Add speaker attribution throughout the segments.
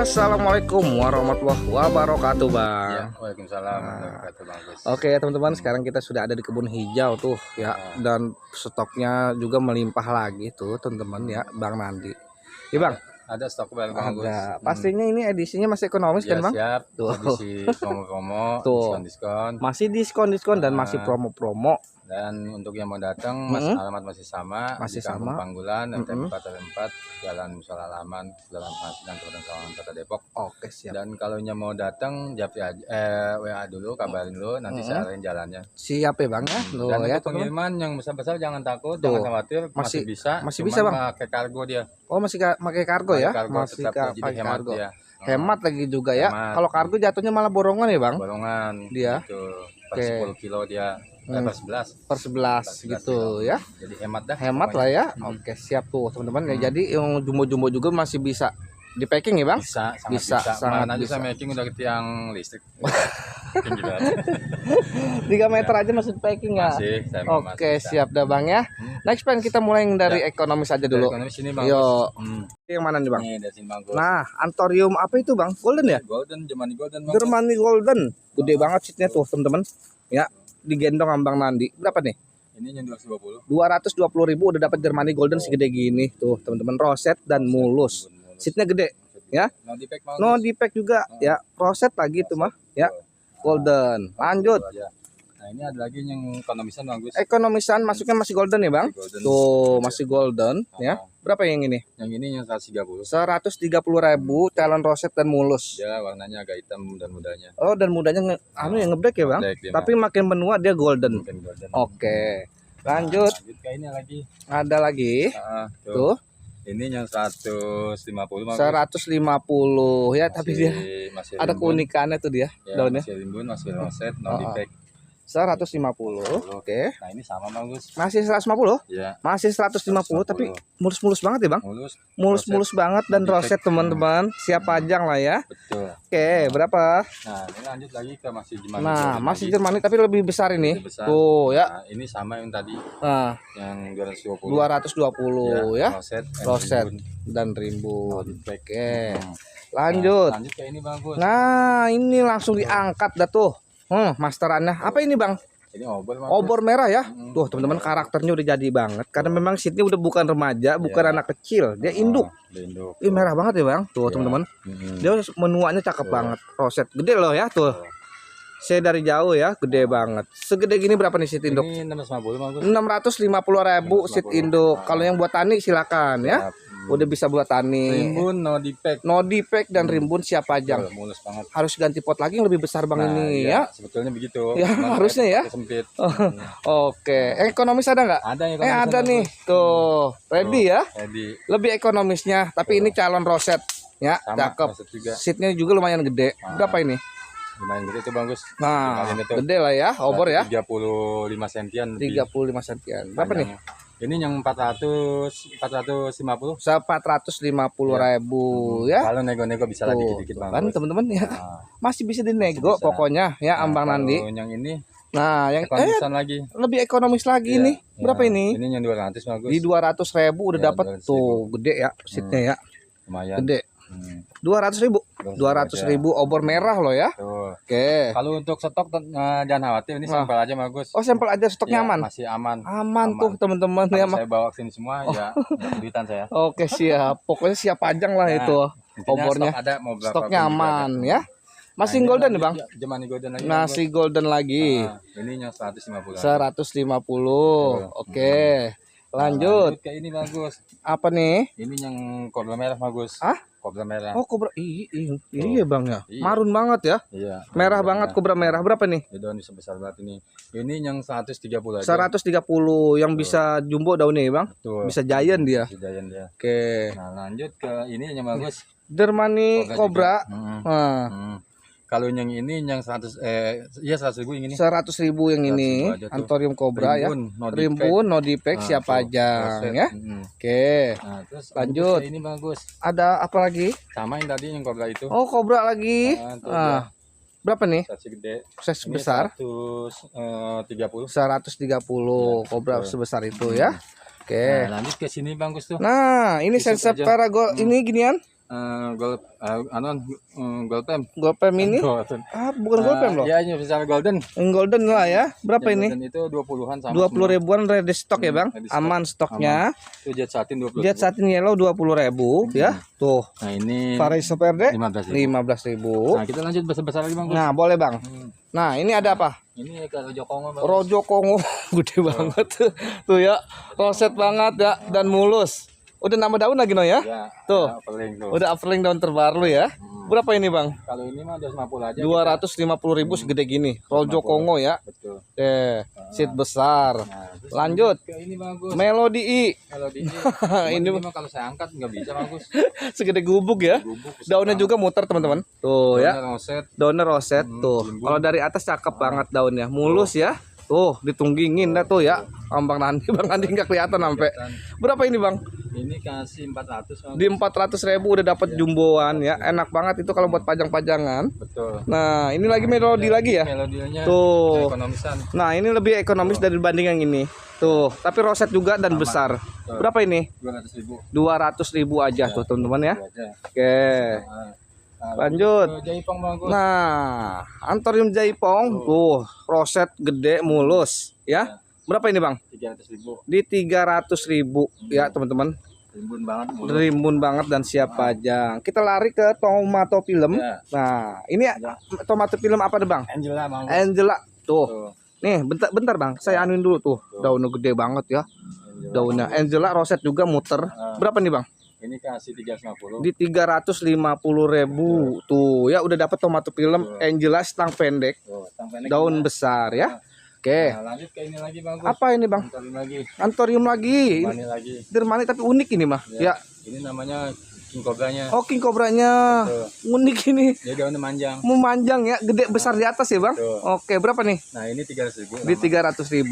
Speaker 1: Assalamualaikum warahmatullahi wabarakatuh, Bang.
Speaker 2: Ya, waalaikumsalam warahmatullahi wabarakatuh.
Speaker 1: Oke, teman-teman, sekarang kita sudah ada di kebun hijau tuh ya, dan stoknya juga melimpah lagi tuh, teman-teman ya, Bang Nandi. Ya, Bang.
Speaker 2: Ada stok barang bagus.
Speaker 1: Ada. Pastinya ini edisinya masih ekonomis
Speaker 2: Ya,
Speaker 1: kan, Bang?
Speaker 2: siap.
Speaker 1: Tuh.
Speaker 2: Edisi promo-promo,
Speaker 1: Tuh.
Speaker 2: diskon-diskon.
Speaker 1: Masih diskon-diskon dan masih promo-promo.
Speaker 2: Dan untuk yang mau datang, alamat masih sama.
Speaker 1: Masih
Speaker 2: di Kampung
Speaker 1: sama.
Speaker 2: Panggulan, RT 4 4, Jalan Musola Halaman, Jalan Penghasilan Kabupaten Sawangan, Kota Depok.
Speaker 1: Oke, siap.
Speaker 2: Dan kalau yang mau datang, japri aja, WA dulu, kabarin dulu, nanti saya arahin jalannya.
Speaker 1: Siap ya, Bang ya. Tuh,
Speaker 2: Dan
Speaker 1: ya,
Speaker 2: untuk pengiriman yang besar-besar jangan takut,
Speaker 1: Tuh.
Speaker 2: jangan khawatir,
Speaker 1: Masih
Speaker 2: masih
Speaker 1: bisa,
Speaker 2: cuman
Speaker 1: Bang.
Speaker 2: pakai kargo dia.
Speaker 1: Oh, masih pakai kargo ya? Masih
Speaker 2: tetap, jadi
Speaker 1: pakai
Speaker 2: hemat
Speaker 1: kargo.
Speaker 2: dia.
Speaker 1: Hemat lagi juga ya.
Speaker 2: Hemat.
Speaker 1: Kalau kargo jatuhnya malah borongan ya, Bang?
Speaker 2: Borongan
Speaker 1: Dia.
Speaker 2: gitu. Per
Speaker 1: Oke.
Speaker 2: 10 kilo dia. Per 11.
Speaker 1: Per 11 gitu
Speaker 2: kilo.
Speaker 1: ya.
Speaker 2: Jadi hemat dah.
Speaker 1: Hemat lah ya. Oke, siap tuh, teman-teman. Ya, jadi yang jumbo-jumbo juga masih bisa di packing ya, Bang?
Speaker 2: Bisa, sangat
Speaker 1: Bisa,
Speaker 2: bisa.
Speaker 1: sangat
Speaker 2: Mana aja
Speaker 1: bisa.
Speaker 2: saya making udah ke tiang listrik. Makin gitu aja.
Speaker 1: 3 meter aja masih di packing ya.
Speaker 2: Masih, saya mau masih
Speaker 1: Oke,
Speaker 2: bisa.
Speaker 1: siap dah, Bang ya. Next plan kita mulai yang dari ekonomis aja dulu.
Speaker 2: Dari ekonomi sini Bang.
Speaker 1: Yo.
Speaker 2: Hmm.
Speaker 1: Yang mana nih, Bang?
Speaker 2: Nih dari sini bagus.
Speaker 1: Nah, Anthurium apa itu, Bang? Golden ya?
Speaker 2: Golden, Germany Golden Bang.
Speaker 1: Germany Golden. Gede banget seatnya tuh, teman-teman. Ya, digendong sama Bang Nandi. Berapa nih?
Speaker 2: Ini yang 220.
Speaker 1: 220.000 udah dapat Germany Golden segede gini tuh, teman-teman. Roset dan mulus. Seatnya gede ya.
Speaker 2: No defect bagus.
Speaker 1: No defect juga ya. Roset lagi tuh mah ya. Golden. Lanjut.
Speaker 2: Nah, ini ada lagi yang ekonomisan bagus.
Speaker 1: Ekonomisan masuknya masih golden ya, Bang?
Speaker 2: Golden.
Speaker 1: Tuh, masih golden ya. Berapa yang ini?
Speaker 2: Yang ini yang 130.
Speaker 1: 130.000 calon roset dan mulus.
Speaker 2: Ya, warnanya agak hitam dan mudanya.
Speaker 1: Oh, dan mudanya yang ngebreak ya, Bang?
Speaker 2: Black dia,
Speaker 1: Tapi makin menua dia golden.
Speaker 2: Mungkin golden.
Speaker 1: Oke. Lanjut.
Speaker 2: Lanjut ke ini lagi.
Speaker 1: Ada lagi. Tuh.
Speaker 2: Ini yang 150 bagus.
Speaker 1: 150 ya, tapi dia
Speaker 2: masih
Speaker 1: ada
Speaker 2: rimbun.
Speaker 1: keunikannya tuh dia
Speaker 2: Ya,
Speaker 1: daunnya.
Speaker 2: masih rimbun, masih roset, no defect.
Speaker 1: 150. Oke.
Speaker 2: Nah, ini sama bagus.
Speaker 1: Masih 150?
Speaker 2: Ya,
Speaker 1: Masih 150 tapi mulus-mulus banget ya, Bang?
Speaker 2: mulus.
Speaker 1: Mulus-mulus banget dan
Speaker 2: no
Speaker 1: roset,
Speaker 2: defect.
Speaker 1: teman-teman. Siap pajang lah ya.
Speaker 2: Betul.
Speaker 1: Oke, berapa?
Speaker 2: Nah, ini lanjut lagi ke masih Germany.
Speaker 1: Nah,
Speaker 2: Golden
Speaker 1: masih
Speaker 2: lagi.
Speaker 1: Jermani tapi lebih besar ini.
Speaker 2: Lebih besar.
Speaker 1: Tuh ya.
Speaker 2: Nah, ini sama yang tadi,
Speaker 1: Nah,
Speaker 2: yang 220.
Speaker 1: 220 ya.
Speaker 2: Roset, and
Speaker 1: Roset
Speaker 2: rimbun.
Speaker 1: dan rimbun.
Speaker 2: No defect.
Speaker 1: Oke.
Speaker 2: Hmm.
Speaker 1: Lanjut.
Speaker 2: Lanjut ke ini bagus.
Speaker 1: Nah, ini langsung diangkat dah tuh. Masterannya. Apa ini, Bang?
Speaker 2: Ini obor bagus.
Speaker 1: Obor merah ya. Tuh, teman-teman, karakternya udah jadi banget. Karena memang seatnya udah bukan remaja, bukan anak kecil. Dia induk.
Speaker 2: Dia induk.
Speaker 1: Ih, merah banget ya, Bang. Tuh, teman-teman. Dia menuanya cakep banget. Roset gede loh ya, tuh. Saya dari jauh ya, gede banget. Segede gini berapa nih seat induk?
Speaker 2: Ini 650 bagus.
Speaker 1: 650.000 seat induk. Kalau yang buat tani silakan ya. Udah bisa buat tani.
Speaker 2: Rimbun, no defect.
Speaker 1: No defect dan rimbun siap pajang.
Speaker 2: Mulus banget.
Speaker 1: Harus ganti pot lagi yang lebih besar, Bang, ini ya.
Speaker 2: Sebetulnya begitu.
Speaker 1: Ya,
Speaker 2: Cuman
Speaker 1: harusnya ya.
Speaker 2: Sempit.
Speaker 1: Oke, ekonomis ada nggak?
Speaker 2: Ada yang
Speaker 1: Ada nih, tuh, ready ya.
Speaker 2: Jadi
Speaker 1: Lebih ekonomisnya, tapi ini calon roset ya,
Speaker 2: sama
Speaker 1: cakep.
Speaker 2: roset juga.
Speaker 1: Seatnya juga lumayan gede. Berapa ini?
Speaker 2: Lumayan gede itu bagus.
Speaker 1: Nah,
Speaker 2: Kemarin itu
Speaker 1: gede lah ya, obor ya.
Speaker 2: 35 sentian.
Speaker 1: 35 sentian. Berapa nih?
Speaker 2: Ini yang 450.
Speaker 1: 450.000 ya.
Speaker 2: Kalau nego-nego bisa lagi
Speaker 1: Tuh,
Speaker 2: dikit Bang.
Speaker 1: kan teman-teman ya.
Speaker 2: Nah,
Speaker 1: Masih bisa dinego
Speaker 2: bisa.
Speaker 1: pokoknya ya, Ambang
Speaker 2: kalau
Speaker 1: Nandi.
Speaker 2: yang ini
Speaker 1: Nah, yang
Speaker 2: ekonomisan lagi.
Speaker 1: lebih ekonomis lagi
Speaker 2: Iya,
Speaker 1: nih. Berapa
Speaker 2: iya.
Speaker 1: ini?
Speaker 2: Ini yang 200 bagus.
Speaker 1: Di 200.000 udah
Speaker 2: Ya,
Speaker 1: dapat
Speaker 2: 200.000.
Speaker 1: tuh, gede ya seatnya ya.
Speaker 2: Lumayan.
Speaker 1: Gede.
Speaker 2: Hmm.
Speaker 1: 200.000. 200.000 obor merah loh ya.
Speaker 2: Tuh.
Speaker 1: Oke.
Speaker 2: Kalau untuk stok jangan khawatir, ini sampel aja bagus.
Speaker 1: Oh, sampel aja, stoknya
Speaker 2: Ya,
Speaker 1: aman.
Speaker 2: masih aman.
Speaker 1: Aman tuh, teman-teman ya.
Speaker 2: Kalau saya bawa ke sini semua ya keduitan saya.
Speaker 1: Oke, siap. Pokoknya siap pajang lah
Speaker 2: Nah,
Speaker 1: itu.
Speaker 2: Intinya
Speaker 1: Obornya.
Speaker 2: stok ada, mau berapa
Speaker 1: Stoknya
Speaker 2: pun juga
Speaker 1: aman
Speaker 2: ada.
Speaker 1: ya. Masih
Speaker 2: Nah, ini
Speaker 1: golden nih,
Speaker 2: lanjut
Speaker 1: Bang.
Speaker 2: ya, Germany Golden lagi.
Speaker 1: Nasi golden lagi.
Speaker 2: Nah, ini yang 150.
Speaker 1: 150. Oke. Lanjut.
Speaker 2: Ke ini bagus.
Speaker 1: Apa nih?
Speaker 2: Ini yang kobra merah bagus.
Speaker 1: Hah?
Speaker 2: Kobra merah.
Speaker 1: Oh, kobra. Iya, Bang ya.
Speaker 2: Iya.
Speaker 1: Marun banget ya.
Speaker 2: Iya.
Speaker 1: Merah banget kobra merah. Berapa nih?
Speaker 2: Ini daun sebesar banget ini. Ini yang 130 aja.
Speaker 1: 130 yang bisa jumbo daunnya ya, Bang.
Speaker 2: Tuh.
Speaker 1: Bisa giant dia.
Speaker 2: Si Giant dia.
Speaker 1: Oke.
Speaker 2: Nah, lanjut ke ini yang bagus.
Speaker 1: Germany
Speaker 2: Kobra
Speaker 1: Cobra.
Speaker 2: juga.
Speaker 1: Nah,
Speaker 2: Kalau yang ini yang 100.000 yang ini.
Speaker 1: 100.000 yang ini.
Speaker 2: 100.000 aja tuh.
Speaker 1: Anthurium Cobra ya.
Speaker 2: Rimbun, no defect.
Speaker 1: Rimbun, no defect,
Speaker 2: Nah,
Speaker 1: siap
Speaker 2: tuh,
Speaker 1: pajang
Speaker 2: roset.
Speaker 1: ya. Oke.
Speaker 2: Nah, terus
Speaker 1: Lanjut.
Speaker 2: Ini bagus.
Speaker 1: Ada apa lagi?
Speaker 2: Sama yang tadi yang kobra itu.
Speaker 1: Oh, Cobra lagi.
Speaker 2: Nah, tuh
Speaker 1: Berapa nih?
Speaker 2: dia, gede.
Speaker 1: Size
Speaker 2: Ini
Speaker 1: besar.
Speaker 2: 130.
Speaker 1: 130 Cobra sebesar itu ya. Oke.
Speaker 2: Nah, lanjut ke sini bagus tuh.
Speaker 1: Nah, ini
Speaker 2: Disut
Speaker 1: sensor
Speaker 2: aja.
Speaker 1: Paragon ini ginian.
Speaker 2: gold golden.
Speaker 1: Golpem ini?
Speaker 2: Golden.
Speaker 1: Bukan golpem loh.
Speaker 2: Iya, ini misalnya golden.
Speaker 1: Yang golden lah ya. Berapa
Speaker 2: Yang
Speaker 1: ini?
Speaker 2: golden itu 20-an sama
Speaker 1: 20 ribuan ready stock ya, Bang.
Speaker 2: ready stock.
Speaker 1: Aman stoknya.
Speaker 2: Itu jet satin 20.
Speaker 1: Jet satin yellow 20.000 ya. Tuh.
Speaker 2: Nah, ini
Speaker 1: Paris Verde
Speaker 2: 15.000.
Speaker 1: 15.000.
Speaker 2: Nah, kita lanjut besar-besar lagi, Bang.
Speaker 1: Nah, boleh, Bang. Nah, ini ada apa?
Speaker 2: Ini kalau Jokongo, Bang.
Speaker 1: Rojo Kongo gede banget tuh ya. Roset banget ya dan mulus. Udah nambah daun lagi no ya?
Speaker 2: Ya,
Speaker 1: Tuh.
Speaker 2: ya, paling tuh.
Speaker 1: Udah upling daun terbaru ya. Berapa ini, Bang?
Speaker 2: Kalau ini mah 250 aja.
Speaker 1: 250.000 segede gini. Rojo
Speaker 2: 250.
Speaker 1: Kongo ya.
Speaker 2: Betul.
Speaker 1: Seed besar.
Speaker 2: Nah, terus
Speaker 1: Lanjut.
Speaker 2: ke ini bagus.
Speaker 1: Melodi I.
Speaker 2: Kalau di
Speaker 1: Ini
Speaker 2: ini mah kalau saya angkat nggak bisa bagus.
Speaker 1: segede gubuk ya.
Speaker 2: Gubuk,
Speaker 1: Daunnya juga muter, teman-teman. Tuh ya.
Speaker 2: daunnya roset.
Speaker 1: Daunnya roset tuh. Kalau dari atas cakep banget daunnya. Mulus ya. Tuh, ditunggingin dah tuh ya. Bang Nandi, Bang Nandi nggak kelihatan sampai. Berapa ini, Bang?
Speaker 2: Ini kasih 400, Bang.
Speaker 1: Di 400.000 udah dapat jumboan ya. Enak banget itu kalau buat pajang-pajangan.
Speaker 2: Betul.
Speaker 1: Nah, ini lagi melodi lagi ya.
Speaker 2: Melodinya
Speaker 1: Tuh.
Speaker 2: ekonomisan.
Speaker 1: Nah, ini lebih ekonomis dibanding yang ini. Tuh, tapi roset juga dan besar. Berapa ini?
Speaker 2: 200.000.
Speaker 1: 200.000 aja tuh, teman-teman ya.
Speaker 2: Aja.
Speaker 1: Oke. Lanjut.
Speaker 2: Jaipong bagus.
Speaker 1: Nah, Anthurium jaipong tuh, roset gede mulus ya. Berapa ini, Bang?
Speaker 2: 300.000.
Speaker 1: Di 300.000 ya, teman-teman.
Speaker 2: Rimbun banget mulu.
Speaker 1: Rimbun banget dan siap pajang. Kita lari ke tomato film.
Speaker 2: Ya.
Speaker 1: Nah, ini tomato film apa deh, Bang?
Speaker 2: Angela bagus.
Speaker 1: Angela tuh.
Speaker 2: Tuh.
Speaker 1: Nih, bentar Bang. Saya anuin dulu tuh. Daunnya gede banget ya. Daunnya Angela roset juga muter. Berapa nih, Bang?
Speaker 2: Ini kasih 350.
Speaker 1: Di 350.000 tuh ya, udah dapat tomato film Angela stang pendek,
Speaker 2: Tuh, sampai
Speaker 1: daun besar ya. Oke.
Speaker 2: Nah, lanjut ke ini lagi bagus.
Speaker 1: Apa ini, Bang?
Speaker 2: Antorium lagi.
Speaker 1: Anthurium lagi.
Speaker 2: Mani lagi.
Speaker 1: Dermani tapi unik ini mah. Ya.
Speaker 2: Ini namanya king cobranya.
Speaker 1: Oh, king cobranya. Unik ini.
Speaker 2: Dia daunnya manjang.
Speaker 1: Memanjang ya, gede besar di atas ya, Bang.
Speaker 2: Tuh.
Speaker 1: Oke, berapa nih?
Speaker 2: Nah, ini 300.000.
Speaker 1: Di 300.000.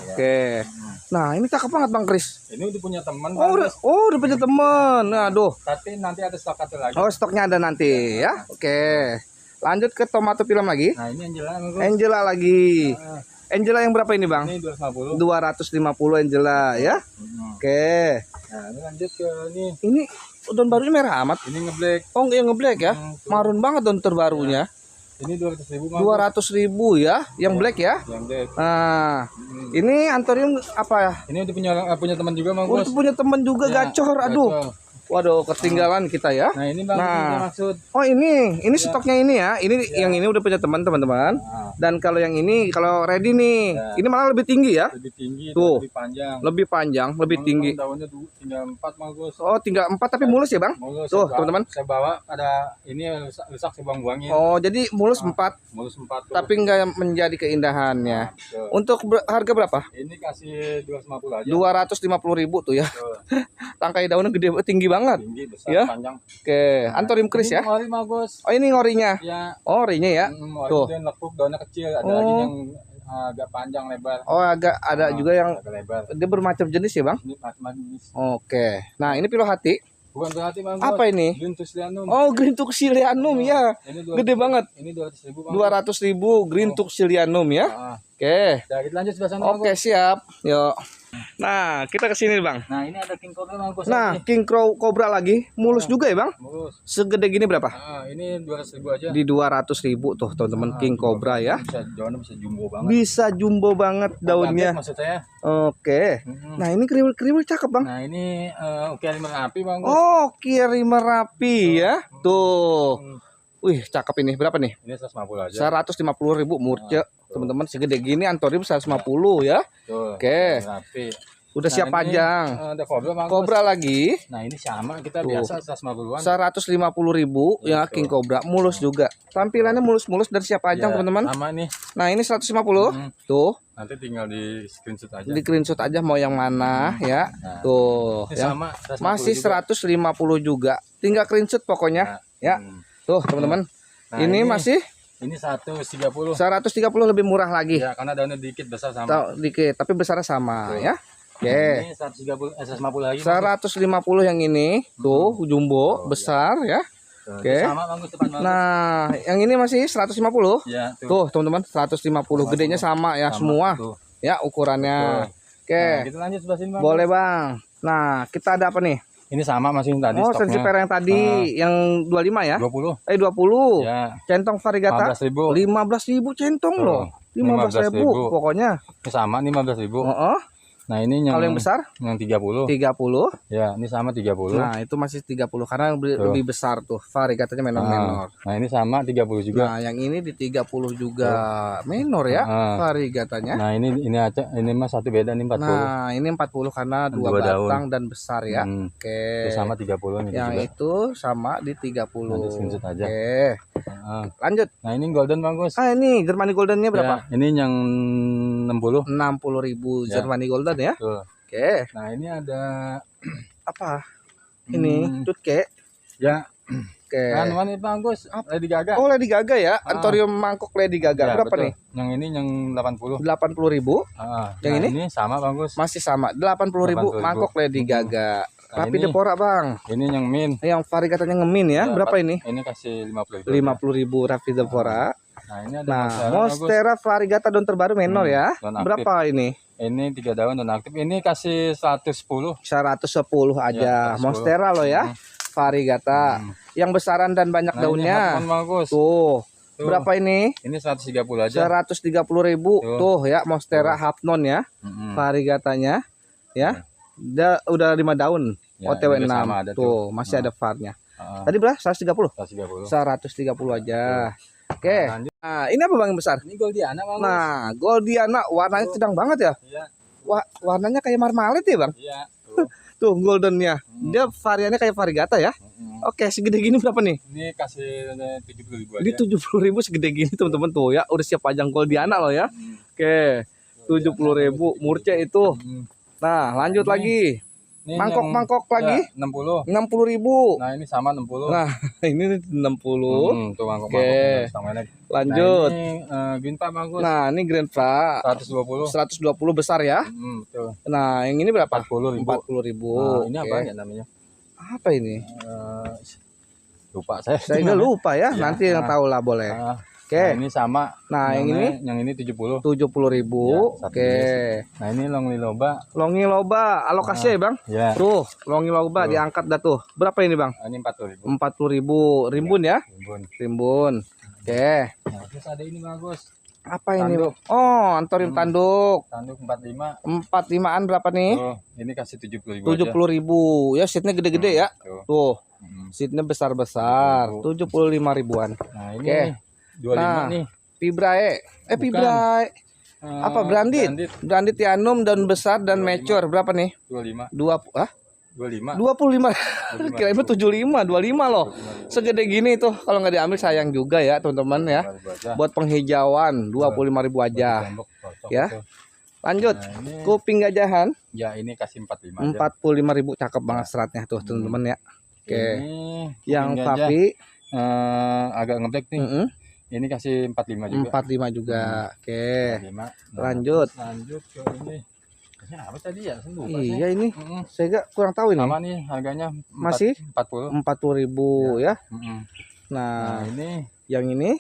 Speaker 1: Oke. Nah, ini cakep banget, Bang Kris.
Speaker 2: Ini udah punya teman.
Speaker 1: Udah punya temen. Nah, aduh.
Speaker 2: Tapi nanti ada stok satu lagi.
Speaker 1: Oh, stoknya ada nanti ya. Oke. Lanjut ke tomato film lagi.
Speaker 2: Nah, ini Angela bagus.
Speaker 1: Angela lagi. Angela yang berapa ini, Bang?
Speaker 2: Ini 250.
Speaker 1: 250 Angela ya. Oke.
Speaker 2: Nah, ini lanjut ke ini.
Speaker 1: Ini daun barunya merah amat.
Speaker 2: Ini ngeblack.
Speaker 1: Oh, yang ngeblack ya. Marun banget daun terbarunya.
Speaker 2: Ini 200.000.
Speaker 1: 200.000 ya, yang black ya.
Speaker 2: Yang black.
Speaker 1: Nah, ini Anthurium apa ya?
Speaker 2: Ini udah punya teman juga, Bang.
Speaker 1: Udah punya temen juga gacor. Aduh.
Speaker 2: Gacor.
Speaker 1: Waduh, ketinggalan kita ya.
Speaker 2: Nah, ini Bang,
Speaker 1: Nah.
Speaker 2: ini maksud.
Speaker 1: Oh, ini stoknya ini ya. Ini yang ini udah punya teman-teman.
Speaker 2: Nah,
Speaker 1: Dan kalau yang ini kalau ready nih, ini malah lebih tinggi ya.
Speaker 2: lebih tinggi,
Speaker 1: Tuh.
Speaker 2: lebih panjang.
Speaker 1: Lebih panjang, lebih tinggi.
Speaker 2: Daunnya tinggal 4 bagus.
Speaker 1: Oh, tinggal 4 tapi mulus ya, Bang?
Speaker 2: Mulus,
Speaker 1: Tuh,
Speaker 2: saya bawa-
Speaker 1: teman-teman.
Speaker 2: Saya bawa ada ini rusak saya buang-buangin.
Speaker 1: Oh, jadi mulus 4
Speaker 2: Mulus 4 tuh.
Speaker 1: tapi nggak menjadi keindahannya.
Speaker 2: Tuh.
Speaker 1: Untuk harga berapa?
Speaker 2: Ini kasih 250 aja.
Speaker 1: 250.000 tuh ya.
Speaker 2: Tuh.
Speaker 1: Tangkai daunnya gede tinggi banget.
Speaker 2: Tinggi, besar,
Speaker 1: Ya.
Speaker 2: panjang.
Speaker 1: Oke, Anthurium Chris
Speaker 2: Ini
Speaker 1: ya.
Speaker 2: ori bagus.
Speaker 1: Oh, ini ngorinya.
Speaker 2: Ya.
Speaker 1: Oh, orinya ya.
Speaker 2: Ori
Speaker 1: Tuh.
Speaker 2: dia lekuk, daunnya kecil. Ada lagi yang agak panjang lebar.
Speaker 1: Oh, agak ada juga yang
Speaker 2: agak lebar.
Speaker 1: dia bermacam jenis ya, Bang.
Speaker 2: Ini macam-macam jenis.
Speaker 1: Oke. Nah, ini pilo hati.
Speaker 2: Bukan berarti bagus.
Speaker 1: Apa ini?
Speaker 2: Lintuslianum.
Speaker 1: Oh, Green Tuxilianum ya.
Speaker 2: Ini
Speaker 1: Gede banget.
Speaker 2: Ini 200.000 Bang.
Speaker 1: 200.000 Green Tuxilianum ya.
Speaker 2: Ah.
Speaker 1: Oke.
Speaker 2: Nah, kita lanjut sebelah sana.
Speaker 1: Oke, siap. Yuk. Nah, kita ke sini, Bang.
Speaker 2: Nah, ini ada king cobra bagus.
Speaker 1: Nah, King Cobra lagi. Mulus juga ya, Bang?
Speaker 2: Mulus.
Speaker 1: Segede gini berapa?
Speaker 2: Ah, ini 200.000 aja.
Speaker 1: Di 200.000 tuh, teman-teman. King Cobra ya.
Speaker 2: Daunnya bisa jumbo banget.
Speaker 1: Bisa jumbo banget daunnya.
Speaker 2: Maksud saya.
Speaker 1: Oke. Nah, ini kriwil-kriwil cakep, Bang.
Speaker 2: Nah, ini ukiran Merapi bagus.
Speaker 1: Oh, kiri merapi ya. Tuh. Wih, cakep ini. Berapa nih?
Speaker 2: Ini 150 aja.
Speaker 1: 150.000 murce. Teman-teman, segede gini Anthurium 150 ya.
Speaker 2: Tuh.
Speaker 1: Oke.
Speaker 2: Merapi.
Speaker 1: Udah siap
Speaker 2: Nah, ini,
Speaker 1: pajang.
Speaker 2: Ada kobra bagus.
Speaker 1: Cobra lagi.
Speaker 2: Nah, ini sama kita
Speaker 1: Tuh.
Speaker 2: biasa 150-an.
Speaker 1: 150.000 ya, King Cobra. Mulus juga. Tampilannya mulus-mulus dan siap pajang,
Speaker 2: Ya,
Speaker 1: teman-teman.
Speaker 2: Sama nih.
Speaker 1: Nah, ini 150. Tuh,
Speaker 2: Nanti tinggal di screenshot aja.
Speaker 1: di screenshot aja mau yang mana ya.
Speaker 2: Nah,
Speaker 1: Tuh,
Speaker 2: ini
Speaker 1: ya.
Speaker 2: sama 150
Speaker 1: Masih
Speaker 2: juga.
Speaker 1: 150 juga. Tinggal screenshot pokoknya ya. Tuh, teman-teman.
Speaker 2: Nah,
Speaker 1: ini masih
Speaker 2: ini 130.
Speaker 1: 130 lebih murah lagi.
Speaker 2: Ya, karena daunnya dikit besar sama.
Speaker 1: Tahu dikit, tapi besarnya sama ya. Oke.
Speaker 2: Ini 150 lagi.
Speaker 1: 150 yang ini tuh jumbo besar ya. Oke.
Speaker 2: Sama bagus depan bagus.
Speaker 1: Nah, yang ini masih 150.
Speaker 2: Ya,
Speaker 1: Tuh, teman-teman, 150 gedenya sama ya semua.
Speaker 2: tuh.
Speaker 1: Ya, ukurannya. Oke.
Speaker 2: Nah, kita lanjut sebelah sini, Bang.
Speaker 1: Boleh, Bang. Nah, kita ada apa nih?
Speaker 2: Ini sama masih yang tadi
Speaker 1: Oh,
Speaker 2: stoknya.
Speaker 1: sensi perak yang tadi yang 25 ya?
Speaker 2: 20.
Speaker 1: 20.
Speaker 2: Ya.
Speaker 1: Centong varigata
Speaker 2: 15.000.
Speaker 1: 15.000 centong loh. 15.000 pokoknya.
Speaker 2: Ini sama 15.000.
Speaker 1: Oh,
Speaker 2: Nah, ini
Speaker 1: kalau yang besar
Speaker 2: yang 30.
Speaker 1: 30.
Speaker 2: Ya, ini sama 30.
Speaker 1: Nah, itu masih 30 karena lebih besar tuh. Varigatanya menor-menor.
Speaker 2: Nah, ini sama 30 juga.
Speaker 1: Nah, yang ini di 30 juga menor ya varigatanya.
Speaker 2: Nah, ini aja, ini mah satu beda nih 40.
Speaker 1: Nah, ini 40 karena dua batang dan besar ya. Oke.
Speaker 2: Itu sama 30 nih
Speaker 1: Yang
Speaker 2: juga.
Speaker 1: itu sama di 30.
Speaker 2: Nanti screenshot aja.
Speaker 1: Oke. Lanjut.
Speaker 2: Nah, ini golden bagus.
Speaker 1: Ini Germany Goldennya berapa?
Speaker 2: Ya, ini yang 60.
Speaker 1: 60.000
Speaker 2: Ya.
Speaker 1: Germany Golden ya.
Speaker 2: Tuh.
Speaker 1: Oke.
Speaker 2: Nah, ini ada
Speaker 1: Apa? Ini cutke.
Speaker 2: ya.
Speaker 1: Oke.
Speaker 2: Kan ini bagus. Lady Gaga.
Speaker 1: Oh, Lady Gaga ya. Antorium mangkok Lady Gaga.
Speaker 2: Ya,
Speaker 1: Berapa
Speaker 2: betul.
Speaker 1: nih?
Speaker 2: Yang ini yang 80.
Speaker 1: 80.000.
Speaker 2: Yang
Speaker 1: ini?
Speaker 2: ini sama bagus.
Speaker 1: Masih sama. 80.000 mangkok Lady Gaga.
Speaker 2: Nah,
Speaker 1: Tapi
Speaker 2: ini-
Speaker 1: Devora, Bang.
Speaker 2: Ini yang min.
Speaker 1: Yang varigatanya ngemin ya.
Speaker 2: Ya,
Speaker 1: Berapa ini?
Speaker 2: Ini kasih 50.000.
Speaker 1: 50.000 Raffi Devora.
Speaker 2: Nah, ini ada
Speaker 1: Nah,
Speaker 2: Monstera bagus.
Speaker 1: Monstera variegata daun terbaru menor ya.
Speaker 2: daun aktif.
Speaker 1: Berapa ini?
Speaker 2: Ini 3 daun non aktif. Ini kasih 110.
Speaker 1: 110 aja.
Speaker 2: 110.
Speaker 1: Monstera loh ya. Variegata. Yang besaran dan banyak
Speaker 2: Nah,
Speaker 1: daunnya.
Speaker 2: ini bagus.
Speaker 1: Tuh.
Speaker 2: Tuh.
Speaker 1: Berapa ini?
Speaker 2: Ini 130 aja.
Speaker 1: 130.000. Tuh ya, Monstera Hapnon ya. Varigatanya ya. Udah 5 daun.
Speaker 2: Ya,
Speaker 1: OTW
Speaker 2: ini
Speaker 1: 6.
Speaker 2: sama ada
Speaker 1: Tuh, masih ada varnya.
Speaker 2: Heeh.
Speaker 1: Tadi berapa? 130.
Speaker 2: 130.
Speaker 1: 130 aja. Oke.
Speaker 2: Nah, lanjut.
Speaker 1: Nah, ini apa Bang yang besar?
Speaker 2: Ini Goldiana bagus.
Speaker 1: Nah, Goldiana warnanya sedang banget ya.
Speaker 2: Iya.
Speaker 1: Warnanya kayak marmalade ya, Bang.
Speaker 2: Iya. Tuh.
Speaker 1: Tuh, goldennya. Dia variannya kayak variegata ya. Oke, segede gini berapa nih?
Speaker 2: Ini kasih 70.000 aja.
Speaker 1: Ini 70.000 segede gini teman-teman tuh ya. Udah siap pajang Goldiana loh ya. Oke. 70.000 murce itu. Nah, lanjut lagi.
Speaker 2: Ini
Speaker 1: Mangkok-mangkok
Speaker 2: yang-
Speaker 1: lagi.
Speaker 2: ya, 60.
Speaker 1: 60.000.
Speaker 2: Nah, ini sama 60.
Speaker 1: Nah, ini 60.
Speaker 2: Tuh mangkok-mangkok.
Speaker 1: Oke. Lanjut.
Speaker 2: Nah, ini Ginta bagus.
Speaker 1: Nah, ini Grandpa
Speaker 2: 120.
Speaker 1: 120 besar ya.
Speaker 2: Tuh.
Speaker 1: Nah, yang ini berapa?
Speaker 2: 40.000.
Speaker 1: 40.000.
Speaker 2: Nah, ini apa ya namanya?
Speaker 1: Apa ini?
Speaker 2: Lupa saya.
Speaker 1: Saya nggak lupa ya.
Speaker 2: Ya,
Speaker 1: Nanti yang tahu lah boleh. Oke.
Speaker 2: Nah, ini sama.
Speaker 1: Nah, yang ini
Speaker 2: yang ini 70.
Speaker 1: 70.000.
Speaker 2: Ya, satu
Speaker 1: Oke.
Speaker 2: Nah, ini long liloba.
Speaker 1: Longi loba alokasi ya, Bang?
Speaker 2: Ya.
Speaker 1: Tuh, longi loba
Speaker 2: Tuh.
Speaker 1: diangkat dah tuh. Berapa ini, Bang?
Speaker 2: Ini 40.000.
Speaker 1: 40.000 rimbun ya?
Speaker 2: Rimbun.
Speaker 1: Rimbun. Oke.
Speaker 2: Nah, terus ada ini bagus.
Speaker 1: Apa ini?
Speaker 2: Tanduk.
Speaker 1: Oh, antorium tanduk.
Speaker 2: Tanduk 45.
Speaker 1: 45-an berapa nih?
Speaker 2: Tuh, ini kasih 70.000 aja.
Speaker 1: 70.000. Ya, seatnya gede-gede ya.
Speaker 2: Tuh.
Speaker 1: Tuh.
Speaker 2: Mm.
Speaker 1: Seatnya besar-besar. 75 ribuan.
Speaker 2: Nah, ini
Speaker 1: Oke.
Speaker 2: 25
Speaker 1: Nah,
Speaker 2: nih.
Speaker 1: Fibrae.
Speaker 2: Bukan.
Speaker 1: Fibrae. Apa branded? Branded Tianum daun besar dan
Speaker 2: 25.
Speaker 1: mature berapa nih?
Speaker 2: 25.
Speaker 1: 25.
Speaker 2: 25.
Speaker 1: Kirain 75, 25 loh. Segede gini tuh kalau nggak diambil sayang juga ya, teman-teman ya.
Speaker 2: 25.000 aja.
Speaker 1: Buat penghijauan 25.000 aja.
Speaker 2: Tembok cocok
Speaker 1: Ya.
Speaker 2: tuh.
Speaker 1: Lanjut.
Speaker 2: Nah, ini
Speaker 1: Kuping gajahan
Speaker 2: ya ini kasih 45 aja.
Speaker 1: 45.000 cakep banget seratnya tuh, teman-teman ya. Oke.
Speaker 2: Ini
Speaker 1: Yang
Speaker 2: kuping gajah,
Speaker 1: Favi
Speaker 2: agak ngeblack nih. Ini kasih 45 juga.
Speaker 1: 45 juga. Oke.
Speaker 2: 45.
Speaker 1: Lanjut.
Speaker 2: Lanjut ke ini. Ini apa tadi ya? Saya lupa
Speaker 1: Iya
Speaker 2: saya.
Speaker 1: ini. Saya nggak kurang tahu ini.
Speaker 2: Sama nih harganya
Speaker 1: Masih?
Speaker 2: 40.
Speaker 1: 40.000 ya.
Speaker 2: Nah,
Speaker 1: Nah,
Speaker 2: ini
Speaker 1: yang ini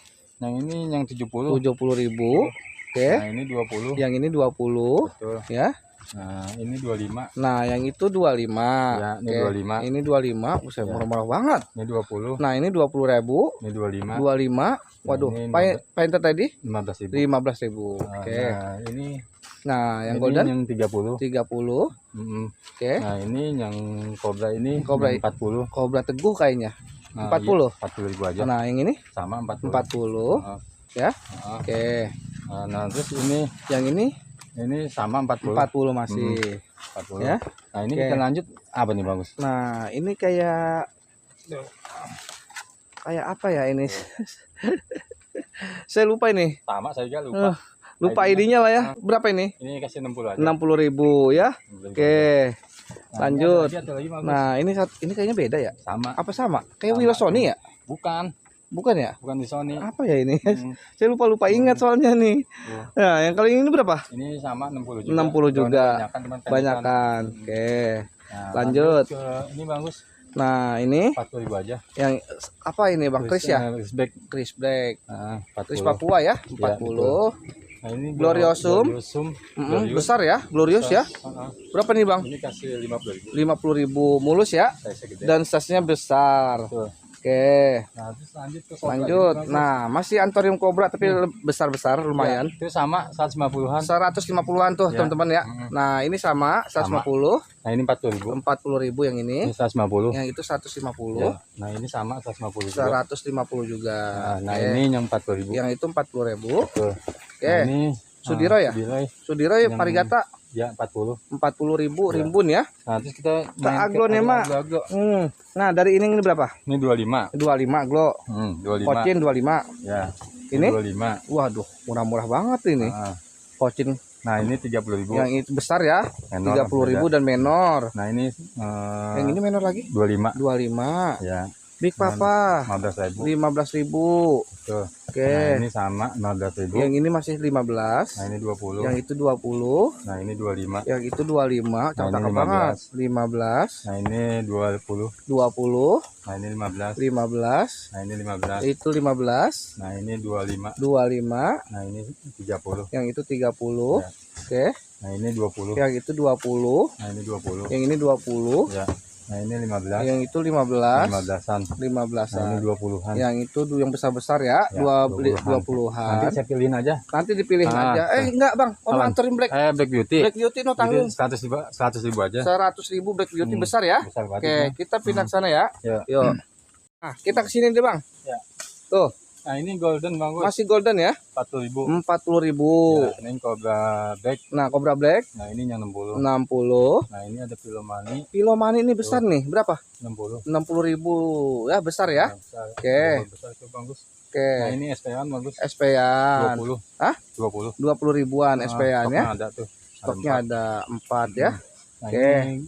Speaker 2: yang 70.
Speaker 1: 70.000. Oke.
Speaker 2: Nah, ini 20.
Speaker 1: Yang ini 20
Speaker 2: Betul.
Speaker 1: ya.
Speaker 2: Nah, ini 25.
Speaker 1: Nah, yang itu 25.
Speaker 2: Ya, ini
Speaker 1: Oke.
Speaker 2: 25.
Speaker 1: Ini 25. Buset,
Speaker 2: Ya.
Speaker 1: murah-murah banget.
Speaker 2: Ini 20.
Speaker 1: Nah, ini 20.000.
Speaker 2: Ini 25.
Speaker 1: 25. Waduh,
Speaker 2: ini
Speaker 1: painter tadi
Speaker 2: 15.000.
Speaker 1: 15.000.
Speaker 2: Nah,
Speaker 1: Oke.
Speaker 2: nah, ini
Speaker 1: Nah, yang
Speaker 2: ini
Speaker 1: golden
Speaker 2: yang 30.
Speaker 1: 30. Oke.
Speaker 2: Nah, ini yang cobra ini
Speaker 1: Cobra.
Speaker 2: yang 40.
Speaker 1: Cobra teguh kayaknya.
Speaker 2: Nah,
Speaker 1: 40.
Speaker 2: Iya, 40.000 aja.
Speaker 1: Nah, yang ini
Speaker 2: Sama 40.
Speaker 1: 40
Speaker 2: Nah,
Speaker 1: ya.
Speaker 2: nah,
Speaker 1: Oke.
Speaker 2: nah, terus ini
Speaker 1: Yang ini
Speaker 2: sama 40.
Speaker 1: 40 masih.
Speaker 2: 40.
Speaker 1: Ya.
Speaker 2: Nah, ini
Speaker 1: Oke.
Speaker 2: kita lanjut apa nih bagus?
Speaker 1: Nah, ini kayak apa ya ini? Saya lupa ini.
Speaker 2: Sama saya juga lupa.
Speaker 1: Lupa ID-nya lah ya. Berapa ini?
Speaker 2: Ini kasih 60 aja.
Speaker 1: 60.000 ya. Oke.
Speaker 2: Nah,
Speaker 1: Lanjut.
Speaker 2: ini ada lagi bagus.
Speaker 1: Nah, ini kayaknya beda ya.
Speaker 2: Sama.
Speaker 1: Apa sama? Kayak
Speaker 2: Sama.
Speaker 1: Wiro Sony ya?
Speaker 2: Bukan,
Speaker 1: Bukan ya?
Speaker 2: bukan di Sony.
Speaker 1: Apa ya ini?
Speaker 2: Hmm.
Speaker 1: Saya lupa ingat soalnya nih.
Speaker 2: Tuh.
Speaker 1: Nah, yang kali ini berapa?
Speaker 2: Ini sama 60 juga.
Speaker 1: 60 juga.
Speaker 2: Banyakan, cuman pendekan.
Speaker 1: Banyakan. Oke.
Speaker 2: Nah,
Speaker 1: Lanjut.
Speaker 2: ke ini bagus.
Speaker 1: Nah, ini
Speaker 2: 40.000 aja.
Speaker 1: yang apa ini Bang Chris ya?
Speaker 2: Chris Black.
Speaker 1: Chris Black.
Speaker 2: Nah, 40.
Speaker 1: Chris Papua ya,
Speaker 2: Iya,
Speaker 1: 40.
Speaker 2: Nah, ini
Speaker 1: Gloriosum.
Speaker 2: Glorious.
Speaker 1: Besar ya, Glorious ya. Berapa nih Bang?
Speaker 2: Ini kasih 50.000.
Speaker 1: 50.000 mulus ya.
Speaker 2: Size gede.
Speaker 1: Dan size-nya besar.
Speaker 2: Tuh.
Speaker 1: Oke.
Speaker 2: Nah, terus lanjut ke Cobra
Speaker 1: Lanjut.
Speaker 2: ini, Bang.
Speaker 1: Nah, masih Anthurium Cobra tapi besar-besar lumayan.
Speaker 2: Ya, itu sama 150-an.
Speaker 1: 150-an tuh,
Speaker 2: Ya.
Speaker 1: teman-teman ya. Nah, ini sama 150.
Speaker 2: Nah, ini 40.000.
Speaker 1: 40.000 yang ini.
Speaker 2: Ini 150.
Speaker 1: Yang itu 150.
Speaker 2: Ya. Nah, ini sama 150 juga.
Speaker 1: 150 juga.
Speaker 2: Nah,
Speaker 1: Oke.
Speaker 2: ini yang 40.000.
Speaker 1: Yang itu 40.000.
Speaker 2: Tuh.
Speaker 1: Oke.
Speaker 2: Nah, ini
Speaker 1: Sudiro ya? Sudiro ya,
Speaker 2: Yang-
Speaker 1: Parigata
Speaker 2: Ya, 40.
Speaker 1: 40.000
Speaker 2: Ya.
Speaker 1: rimbun ya.
Speaker 2: Nah, terus kita
Speaker 1: aglonema.
Speaker 2: aglo.
Speaker 1: Nah, dari ini berapa?
Speaker 2: Ini 25.
Speaker 1: 25 glo.
Speaker 2: 25.
Speaker 1: Pocin 25.
Speaker 2: Ya.
Speaker 1: Ini?
Speaker 2: 25.
Speaker 1: Waduh, murah-murah banget ini.
Speaker 2: Nah,
Speaker 1: Pocin
Speaker 2: nah, ini 30.000.
Speaker 1: yang itu besar ya.
Speaker 2: Menor,
Speaker 1: 30.000 dan menor.
Speaker 2: Nah, ini
Speaker 1: Yang ini menor lagi
Speaker 2: 25.
Speaker 1: 25.
Speaker 2: Ya.
Speaker 1: Big Papa
Speaker 2: 15.000.
Speaker 1: 15.000.
Speaker 2: Tuh.
Speaker 1: Oke.
Speaker 2: Nah, ini sama 15.000.
Speaker 1: Yang ini masih 15.
Speaker 2: Nah, ini 20.
Speaker 1: Yang itu 20.
Speaker 2: Nah, ini 25.
Speaker 1: Yang itu 25.
Speaker 2: Nah,
Speaker 1: Cakep
Speaker 2: ini
Speaker 1: banget. 15.
Speaker 2: Nah, ini 20.
Speaker 1: 20.
Speaker 2: Nah, ini 15.
Speaker 1: 15.
Speaker 2: Nah, ini 15.
Speaker 1: Itu 15.
Speaker 2: Nah, ini 25.
Speaker 1: 25.
Speaker 2: Nah, ini 30.
Speaker 1: Yang itu 30.
Speaker 2: Ya.
Speaker 1: Oke.
Speaker 2: Nah, ini 20.
Speaker 1: Yang itu 20.
Speaker 2: Nah, ini 20.
Speaker 1: Yang ini 20.
Speaker 2: Ya. Nah, ini 15.
Speaker 1: Yang itu 15.
Speaker 2: 15-an.
Speaker 1: 15.
Speaker 2: Nah, ini 20-an.
Speaker 1: Yang itu yang besar-besar ya,
Speaker 2: Ya,
Speaker 1: 20-an.
Speaker 2: Nanti saya pilihin aja.
Speaker 1: Nanti dipilih
Speaker 2: Ah,
Speaker 1: aja. Enggak, Bang. Om
Speaker 2: Apaan?
Speaker 1: anterin Black
Speaker 2: Black Beauty.
Speaker 1: Black Beauty no tanggung.
Speaker 2: Jadi 100.000 aja.
Speaker 1: 100.000 Black Beauty besar ya.
Speaker 2: Besar banget.
Speaker 1: Oke, kita pindah ke sana ya.
Speaker 2: Ya.
Speaker 1: Yuk. Nah, kita ke sini deh, Bang.
Speaker 2: Ya.
Speaker 1: Tuh,
Speaker 2: Nah, ini golden Bang Gus.
Speaker 1: masih golden ya.
Speaker 2: 40.000.
Speaker 1: 40.000.
Speaker 2: Ya, ini Cobra Black.
Speaker 1: Nah, Cobra Black
Speaker 2: Nah, ini yang 60.
Speaker 1: 60.
Speaker 2: Nah, ini ada Pilomani
Speaker 1: Pilomani ini besar nih. Berapa?
Speaker 2: 60.
Speaker 1: 60.000. Ya, besar ya.
Speaker 2: Nah, besar.
Speaker 1: Oke.
Speaker 2: Besar tuh Bang Gus.
Speaker 1: Oke.
Speaker 2: Nah, ini SPN Bang Gus.
Speaker 1: SPN.
Speaker 2: 20.
Speaker 1: Hah?
Speaker 2: 20.
Speaker 1: 20.000-an SPN ya.
Speaker 2: Stoknya ada tuh.
Speaker 1: Stoknya ada 4 ya.
Speaker 2: Nah,
Speaker 1: Oke.
Speaker 2: ini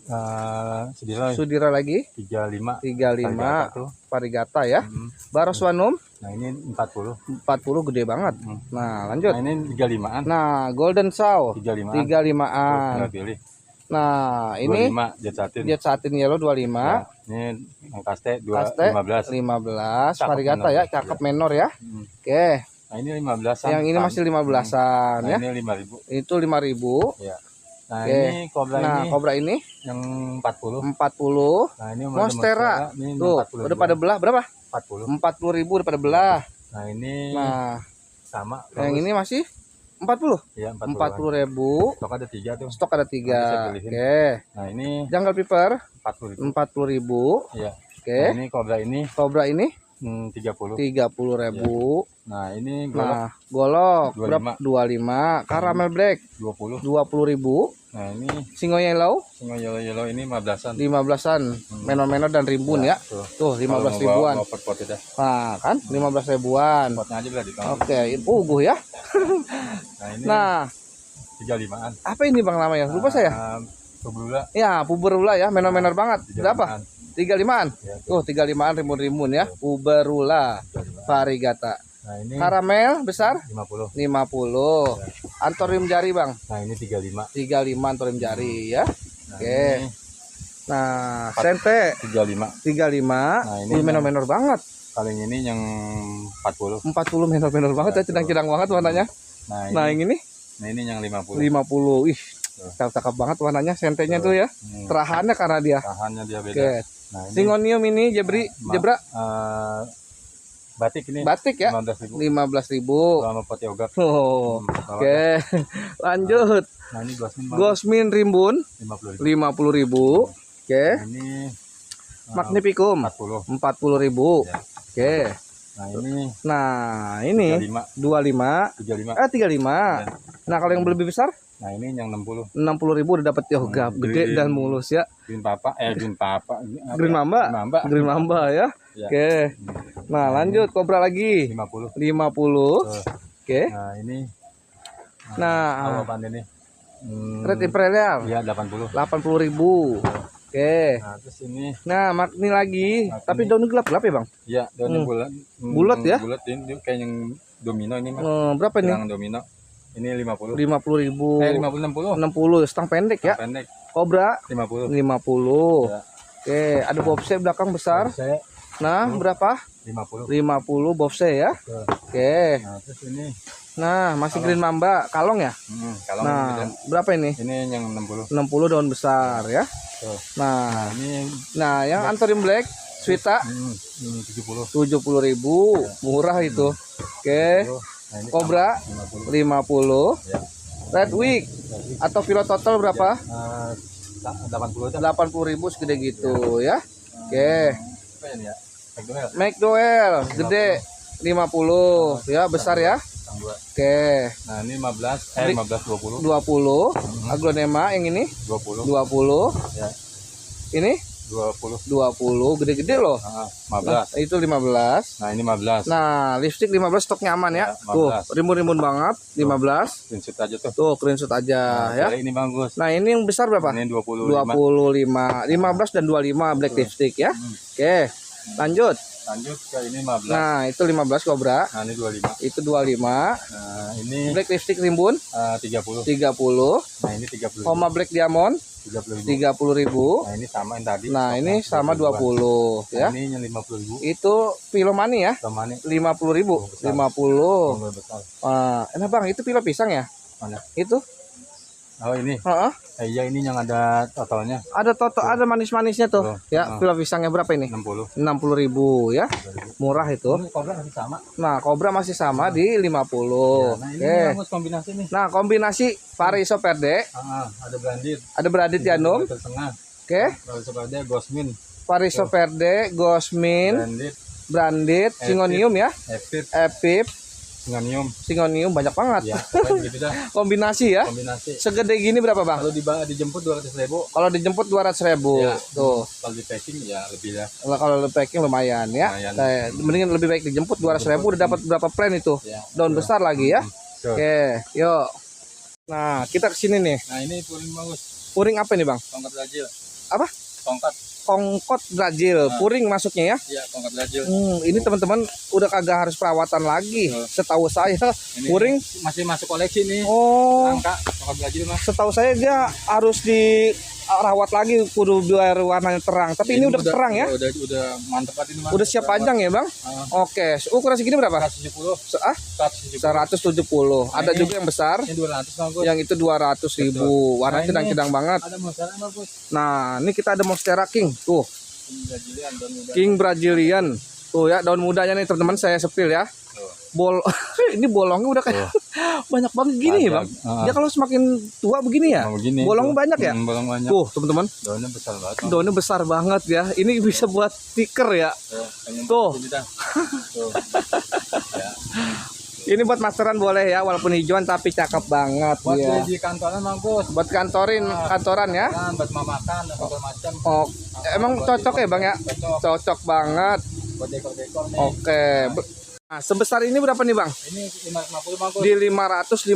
Speaker 2: Sudira
Speaker 1: Sudira lagi
Speaker 2: 35.
Speaker 1: 35
Speaker 2: tuh.
Speaker 1: Parigata ya.
Speaker 2: Hmm.
Speaker 1: Baroswanum
Speaker 2: Nah, ini 40.
Speaker 1: 40 gede banget.
Speaker 2: Hmm.
Speaker 1: Nah, lanjut.
Speaker 2: Nah, ini 35-an.
Speaker 1: Nah, Golden Shaw
Speaker 2: 35-an.
Speaker 1: 35-an.
Speaker 2: Tinggal pilih.
Speaker 1: Nah, ini
Speaker 2: 25 jet satin.
Speaker 1: Jet Satin Yellow 25,
Speaker 2: Ya, ini kaste
Speaker 1: Kaste
Speaker 2: 15.
Speaker 1: 15,
Speaker 2: Cakep
Speaker 1: Parigata
Speaker 2: menor.
Speaker 1: ya, cakep menor ya.
Speaker 2: Hmm.
Speaker 1: Oke.
Speaker 2: Nah, ini 15-an.
Speaker 1: Yang ini masih 15-an
Speaker 2: Nah,
Speaker 1: ya.
Speaker 2: ini 5.000.
Speaker 1: Itu 5.000.
Speaker 2: Ya. Nah,
Speaker 1: Oke.
Speaker 2: ini Cobra
Speaker 1: Nah,
Speaker 2: ini
Speaker 1: Cobra ini
Speaker 2: yang 40.
Speaker 1: 40.
Speaker 2: Nah, ini
Speaker 1: Monstera.
Speaker 2: ini
Speaker 1: Tuh,
Speaker 2: 40
Speaker 1: udah pada belah berapa?
Speaker 2: 40.
Speaker 1: 40.000 udah pada belah.
Speaker 2: Nah, ini
Speaker 1: Nah,
Speaker 2: sama.
Speaker 1: yang ini masih 40.
Speaker 2: ya 40.
Speaker 1: 40.000.
Speaker 2: Stok ada 3 tuh.
Speaker 1: Stok ada 3.
Speaker 2: Nanti saya pilihin.
Speaker 1: Oke.
Speaker 2: Nah, ini
Speaker 1: Jungle Piper
Speaker 2: 40.000.
Speaker 1: 40.000.
Speaker 2: Iya.
Speaker 1: Oke.
Speaker 2: Nah, ini Cobra ini
Speaker 1: Cobra ini
Speaker 2: 30.
Speaker 1: 30.000.
Speaker 2: Nah, ini golok
Speaker 1: Nah, golok
Speaker 2: 25.
Speaker 1: berapa? 25. Caramel Black
Speaker 2: 20.
Speaker 1: 20.000.
Speaker 2: Nah, ini
Speaker 1: Singo Yellow
Speaker 2: singo yellow ini 15-an.
Speaker 1: 15-an. Menor-menor dan rimbun ya.
Speaker 2: Tuh.
Speaker 1: Tuh 15 ribuan.
Speaker 2: Mau pot itu dah.
Speaker 1: Nah, kan 15 ribuan.
Speaker 2: Potnya aja belah di kamu.
Speaker 1: Oke, uguh ya.
Speaker 2: Nah, ini
Speaker 1: Nah,
Speaker 2: 35-an.
Speaker 1: apa ini Bang namanya? Lupa saya.
Speaker 2: Pebula
Speaker 1: Ya, puberula ya, menor-menor banget. Berapa? 35-an.
Speaker 2: Ya,
Speaker 1: Tuh 35-an rimbun-rimbun ya. Puberula
Speaker 2: 35.
Speaker 1: Varigata.
Speaker 2: Nah, ini
Speaker 1: Karamel besar
Speaker 2: 50.
Speaker 1: 50. Antorium jari, Bang.
Speaker 2: Nah, ini 35.
Speaker 1: 35 antorium jari ya.
Speaker 2: Nah,
Speaker 1: Oke.
Speaker 2: ini
Speaker 1: Nah, sente
Speaker 2: 35.
Speaker 1: 35.
Speaker 2: Nah, ini
Speaker 1: Menor-menor banget.
Speaker 2: Paling ini yang 40.
Speaker 1: 40 menor-menor banget ya, cenang-cenang banget warnanya.
Speaker 2: Nah,
Speaker 1: Nah, yang ini
Speaker 2: ini yang 50.
Speaker 1: 50. Ih, cakep banget warnanya, sentenya tuh ya. Terahannya karena dia.
Speaker 2: Tahannya dia beda.
Speaker 1: Oke.
Speaker 2: Nah, ini
Speaker 1: Singonium ini jebra
Speaker 2: batik ini
Speaker 1: batik ya.
Speaker 2: 15.000.
Speaker 1: 15.000.
Speaker 2: Sama pot yoga.
Speaker 1: Oh, oke. Lanjut.
Speaker 2: Nah, ini Gosmin
Speaker 1: Gosmin rimbun
Speaker 2: 50.000.
Speaker 1: 50.000. Oke.
Speaker 2: Nah, ini
Speaker 1: Magnificum
Speaker 2: 40.
Speaker 1: 40.000.
Speaker 2: Ya.
Speaker 1: Oke.
Speaker 2: Nah, ini
Speaker 1: Nah, ini
Speaker 2: 35.
Speaker 1: 25.
Speaker 2: 35.
Speaker 1: 35. Nah, kalau yang lebih besar
Speaker 2: Nah, ini yang 60.
Speaker 1: 60.000 udah dapet yoga gede
Speaker 2: green.
Speaker 1: dan mulus ya.
Speaker 2: Green Papa, Green Papa.
Speaker 1: Green Mamba.
Speaker 2: Mamba.
Speaker 1: Green Mamba ya.
Speaker 2: Ya.
Speaker 1: Oke. Nah, lanjut Cobra lagi
Speaker 2: 50.
Speaker 1: 50.
Speaker 2: Tuh.
Speaker 1: Oke.
Speaker 2: Nah, ini
Speaker 1: Nah,
Speaker 2: apa ini?
Speaker 1: Red Imperial
Speaker 2: Iya, 80.
Speaker 1: 80.000. Oke.
Speaker 2: Nah, terus ini
Speaker 1: Nah, Magni lagi.
Speaker 2: Magni.
Speaker 1: Tapi daunnya gelap-gelap ya, Bang?
Speaker 2: ya daunnya bulat.
Speaker 1: Bulat ya?
Speaker 2: Bulat ini kayak yang domino ini, Mas.
Speaker 1: Berapa ini?
Speaker 2: Yang domino. Ini 50.
Speaker 1: 50.000.
Speaker 2: 50 60.
Speaker 1: 60, stang pendek ya.
Speaker 2: Pendek
Speaker 1: Cobra
Speaker 2: 50.
Speaker 1: 50.
Speaker 2: Ya.
Speaker 1: Oke, ada bobse belakang besar.
Speaker 2: Saya
Speaker 1: Nah, berapa?
Speaker 2: 50.
Speaker 1: 50 bobse ya.
Speaker 2: Tuh.
Speaker 1: Oke.
Speaker 2: Nah, terus ini
Speaker 1: Nah, masih Green Mamba, kalong ya?
Speaker 2: Kalau
Speaker 1: Nah, berapa ini?
Speaker 2: ini yang 60.
Speaker 1: 60 daun besar ya.
Speaker 2: Tuh.
Speaker 1: Nah,
Speaker 2: Ini
Speaker 1: yang Antorin Black, Swita
Speaker 2: ini 70.
Speaker 1: 70.000, murah itu. Oke.
Speaker 2: Nah, ini
Speaker 1: Cobra 50.
Speaker 2: Ya.
Speaker 1: Red Wig atau Pilot Total berapa?
Speaker 2: 80 aja.
Speaker 1: 80.000 segede gitu ya. Oke.
Speaker 2: Apa ini ya? McDowell.
Speaker 1: McDowell gede 50 ya, besar ya.
Speaker 2: Yang 2.
Speaker 1: Oke.
Speaker 2: Nah, ini 15 20.
Speaker 1: 20. Aglonema yang ini
Speaker 2: 20.
Speaker 1: 20.
Speaker 2: Ya.
Speaker 1: Ini
Speaker 2: 20.
Speaker 1: 20, gede-gede loh.
Speaker 2: 15.
Speaker 1: Itu 15.
Speaker 2: Nah, ini 15.
Speaker 1: Nah, lipstick 15 stoknya aman ya.
Speaker 2: Ya,
Speaker 1: Tuh,
Speaker 2: 15.
Speaker 1: rimbun-rimbun banget 15.
Speaker 2: Screenshot aja tuh.
Speaker 1: Tuh, screenshot aja ya.
Speaker 2: Ini bagus.
Speaker 1: Nah, ini yang besar berapa?
Speaker 2: Ini 25.
Speaker 1: 25, 15 dan 25 black lipstick ya. Oke. Lanjut.
Speaker 2: Lanjut ke ini 15.
Speaker 1: Nah, itu 15 Cobra.
Speaker 2: Nah, ini 25.
Speaker 1: Itu 25.
Speaker 2: Nah, ini
Speaker 1: Black lipstick rimbun
Speaker 2: 30.
Speaker 1: 30.
Speaker 2: Nah, ini 30.
Speaker 1: Homa Black Diamond
Speaker 2: 30.000.
Speaker 1: 30.000.
Speaker 2: Nah, ini sama yang tadi.
Speaker 1: Nah, ini sama 20
Speaker 2: Nah,
Speaker 1: ya.
Speaker 2: ini yang 50.000.
Speaker 1: Itu Pilomani ya.
Speaker 2: Sama ini
Speaker 1: 50.000.
Speaker 2: besar.
Speaker 1: 50.
Speaker 2: Bongol besar.
Speaker 1: Enak Bang, itu pilo pisang ya?
Speaker 2: Mana?
Speaker 1: Itu.
Speaker 2: Oh, ini.
Speaker 1: Heeh.
Speaker 2: Iya, ini yang ada totalnya
Speaker 1: Ada ada manis-manisnya tuh.
Speaker 2: Tuh.
Speaker 1: Ya, pilo pisangnya berapa ini?
Speaker 2: 60.
Speaker 1: 60.000 ya. Murah itu.
Speaker 2: Ini Cobra masih sama.
Speaker 1: Nah, Cobra masih sama di 50.
Speaker 2: Nah, ini
Speaker 1: Oke.
Speaker 2: bagus kombinasi nih.
Speaker 1: Nah, kombinasi Pariso Perde,
Speaker 2: Ada branded.
Speaker 1: ada Bradit Yanum.
Speaker 2: Tengah.
Speaker 1: Oke.
Speaker 2: Kalau sebenarnya Gosmin.
Speaker 1: Pariso Perde, Gosmin,
Speaker 2: Branded.
Speaker 1: Branded, Singonium ya. Epip, Singonium banyak banget.
Speaker 2: Ya, pokoknya gitu dah.
Speaker 1: Kombinasi ya.
Speaker 2: Kombinasi.
Speaker 1: Segede gini berapa Bang?
Speaker 2: Kalau dijemput 200.000.
Speaker 1: Kalau dijemput 200.000.
Speaker 2: Ya.
Speaker 1: Tuh.
Speaker 2: Kalau di packing ya lebih lah.
Speaker 1: Kalau packing lumayan ya.
Speaker 2: Lumayan.
Speaker 1: Kayak mendingan lebih baik dijemput 200.000 udah dapat berapa plan itu.
Speaker 2: Ya.
Speaker 1: Daun besar lagi ya.
Speaker 2: Tuh.
Speaker 1: Oke, yuk. Nah, kita ke sini nih.
Speaker 2: Nah, ini puring bagus.
Speaker 1: Puring apa nih Bang?
Speaker 2: Tongkat Brazil.
Speaker 1: Apa?
Speaker 2: Tongkat.
Speaker 1: Kongkot Brazil. Puring masuknya ya.
Speaker 2: Iya, tongkat Brazil.
Speaker 1: Ini teman-teman udah kagak harus perawatan lagi.
Speaker 2: Tuh.
Speaker 1: Setahu saya
Speaker 2: Ini
Speaker 1: puring.
Speaker 2: masih masuk koleksi nih.
Speaker 1: Oh,
Speaker 2: Langka tongkat Brazil mah.
Speaker 1: setahu saya dia harus dirawat lagi kudu biar warnanya terang. Tapi ini udah terang ya.
Speaker 2: Udah mantep banget ini mah.
Speaker 1: Udah siap panjang ya Bang? Oke, ukuran segini berapa?
Speaker 2: 170. 170.
Speaker 1: 170. Ada
Speaker 2: Ini-
Speaker 1: juga yang besar.
Speaker 2: Ini 200 bagus.
Speaker 1: Yang itu 200.000. Warnanya
Speaker 2: Nah, ini-
Speaker 1: cedang-cedang banget.
Speaker 2: Ada monstera bagus.
Speaker 1: Nah, ini kita ada Monstera King. Tuh,
Speaker 2: Ini Brazilian dan muda.
Speaker 1: King Brazilian. Tuh ya, daun mudanya nih teman-teman saya sepil ya.
Speaker 2: Tuh.
Speaker 1: Ini bolongnya udah kayak banyak banget gini ya Bang.
Speaker 2: Panjang.
Speaker 1: Dia kalau semakin tua begini ya.
Speaker 2: Nah, begini.
Speaker 1: Bolongnya
Speaker 2: Tuh.
Speaker 1: banyak ya.
Speaker 2: Bolong banyak.
Speaker 1: Tuh, teman-teman.
Speaker 2: Daunnya besar banget. Bang.
Speaker 1: Daunnya besar banget ya. Ini bisa buat stiker ya.
Speaker 2: Tuh, pengen
Speaker 1: Tuh.
Speaker 2: ini dah. Tuh. Ya.
Speaker 1: Ini buat masteran boleh ya, walaupun hijauan tapi cakep banget
Speaker 2: Buat
Speaker 1: ya.
Speaker 2: di kantoran bagus.
Speaker 1: Buat kantoran ya.
Speaker 2: Kan buat makan dan segala macam.
Speaker 1: Oh, emang
Speaker 2: Buat
Speaker 1: cocok ya Bang ya?
Speaker 2: Cocok.
Speaker 1: Cocok banget.
Speaker 2: Buat dekor-dekor nih.
Speaker 1: Oke. Nah, sebesar ini berapa nih Bang?
Speaker 2: Ini 550 bagus.
Speaker 1: Di 550.000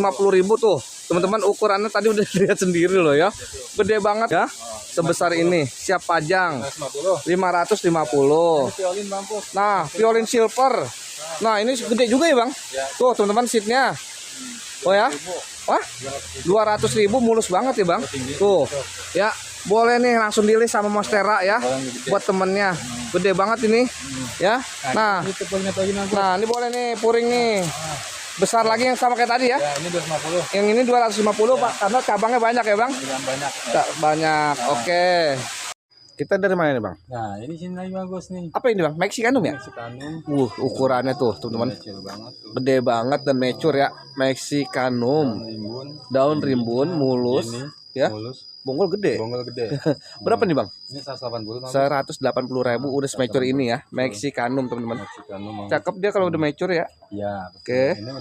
Speaker 1: tuh. Teman-teman ukurannya tadi udah lihat sendiri loh ya. Gede banget ya. Sebesar ini, siap pajang.
Speaker 2: 550.
Speaker 1: 550.
Speaker 2: Ini violin bagus.
Speaker 1: Nah, violin silver. Nah, ini gede juga ya Bang.
Speaker 2: Ya.
Speaker 1: Tuh teman-teman seatnya. Oh ya. Wah, 200.000 mulus banget ya Bang. Tuh. Ya, boleh nih langsung di list sama Monstera ya. Buat temennya. Gede banget ini. Ya. Nah,
Speaker 2: Ini tepungnya lagi bagus.
Speaker 1: nah ini boleh nih puring nih. Besar lagi yang sama kayak tadi ya.
Speaker 2: Ya, ini 250.
Speaker 1: Yang ini 250 Pak, karena cabangnya banyak ya Bang.
Speaker 2: Yang banyak. Ya.
Speaker 1: Banyak. Oke. Kita dari mana nih Bang?
Speaker 2: Nah, ini sini lagi bagus nih.
Speaker 1: Apa ini Bang? Mexicanum ya?
Speaker 2: Mexicanum.
Speaker 1: Ukurannya tuh teman-teman.
Speaker 2: Kecil banget tuh.
Speaker 1: Gede banget dan mature ya. Mexicanum.
Speaker 2: Rimbun.
Speaker 1: Daun rimbun, mulus,
Speaker 2: Ini
Speaker 1: ya.
Speaker 2: mulus.
Speaker 1: Bonggol gede.
Speaker 2: Bonggol gede.
Speaker 1: Berapa nih Bang?
Speaker 2: Ini 180 bagus.
Speaker 1: 180.000 udah mature ini ya. Mexicanum teman-teman.
Speaker 2: Mexicanum. bagus.
Speaker 1: Cakep dia kalau udah mature ya.
Speaker 2: Iya.
Speaker 1: Oke.
Speaker 2: Ini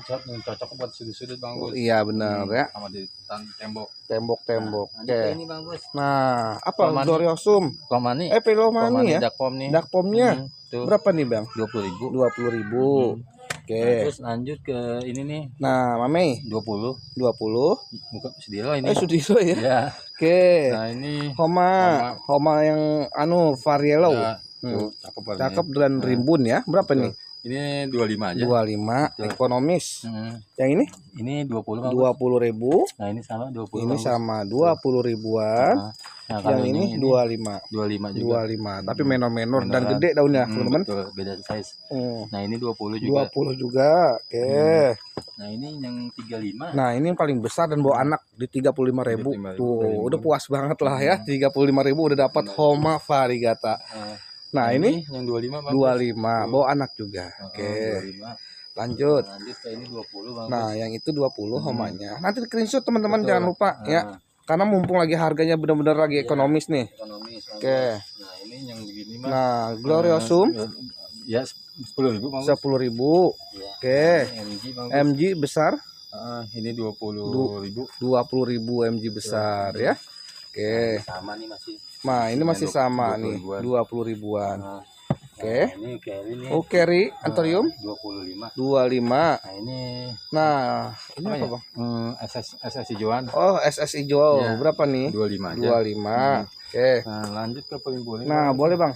Speaker 2: cocok buat sudut-sudut bagus.
Speaker 1: Iya benar ya.
Speaker 2: Sama di tembok.
Speaker 1: Tembok-tembok.
Speaker 2: Nah,
Speaker 1: Oke.
Speaker 2: ini bagus.
Speaker 1: Nah, apa
Speaker 2: Komani.
Speaker 1: Gloriosum?
Speaker 2: Komani.
Speaker 1: Pelomani ya.
Speaker 2: Dakpom nih.
Speaker 1: Dakpomnya
Speaker 2: Tuh.
Speaker 1: berapa nih Bang?
Speaker 2: 20.000.
Speaker 1: 20.000. Oke.
Speaker 2: Terus lanjut ke ini nih.
Speaker 1: Nah, Mame
Speaker 2: 20.
Speaker 1: 20.
Speaker 2: Bukan Sudiro ini.
Speaker 1: Sudiro ya.
Speaker 2: Ya.
Speaker 1: Oke.
Speaker 2: Nah, ini
Speaker 1: Homa yang Varielo.
Speaker 2: ya, tuh, cakep banget.
Speaker 1: Cakep dan rimbun ya. Berapa nih?
Speaker 2: Ini 25 aja.
Speaker 1: 25 ekonomis. Yang ini
Speaker 2: Ini 20 bagus.
Speaker 1: 20.000.
Speaker 2: Nah, ini sama 20.
Speaker 1: Ini
Speaker 2: bagus.
Speaker 1: sama 20 ribuan.
Speaker 2: Nah, Nah, kalau
Speaker 1: Yang ini 25.
Speaker 2: 25 juga.
Speaker 1: 25. Tapi menor-menor dan
Speaker 2: Menor.
Speaker 1: gede daunnya, teman-teman.
Speaker 2: Betul, beda size.
Speaker 1: Hmm.
Speaker 2: Nah, ini 20 juga.
Speaker 1: 20 juga. Oke.
Speaker 2: Nah, ini yang 35.
Speaker 1: Nah, ini yang paling besar dan bawa anak di 35.000.
Speaker 2: 35.000
Speaker 1: Tuh,
Speaker 2: rimbun.
Speaker 1: udah puas banget lah ya. 35.000 udah dapat Homa variegata. Nah, ini
Speaker 2: yang 25 Bang.
Speaker 1: 25, bawa anak juga. Oke.
Speaker 2: 25.
Speaker 1: Lanjut.
Speaker 2: Lanjut ke ini 20 Bang.
Speaker 1: Nah, yang itu 20 homanya. Nanti screenshot teman-teman,
Speaker 2: Betul.
Speaker 1: jangan lupa ya. Karena mumpung lagi harganya benar-benar lagi ekonomis nih.
Speaker 2: Ekonomis.
Speaker 1: Oke.
Speaker 2: Nah, ini yang begini Bang.
Speaker 1: Nah, Gloriosum
Speaker 2: Ya 10.000 Bang.
Speaker 1: 10.000.
Speaker 2: Ya.
Speaker 1: Oke.
Speaker 2: MG Bang.
Speaker 1: MG besar
Speaker 2: Ini 20.000.
Speaker 1: 20.000 MG besar ya. Oke.
Speaker 2: Sama nih masih.
Speaker 1: Nah, ini masih sama
Speaker 2: 20
Speaker 1: nih,
Speaker 2: ribuan.
Speaker 1: 20 ribuan.
Speaker 2: Nah,
Speaker 1: Oke.
Speaker 2: ini carry nih.
Speaker 1: Oh, carry Anthurium
Speaker 2: 25.
Speaker 1: 25.
Speaker 2: Nah, ini
Speaker 1: Nah, ini apa,
Speaker 2: ya?
Speaker 1: Bang?
Speaker 2: SS hijauan
Speaker 1: Oh, SS hijau.
Speaker 2: Ya.
Speaker 1: Berapa nih?
Speaker 2: 25 aja.
Speaker 1: 25. Oke.
Speaker 2: Nah, lanjut ke puing-puing.
Speaker 1: Nah, boleh, Bang.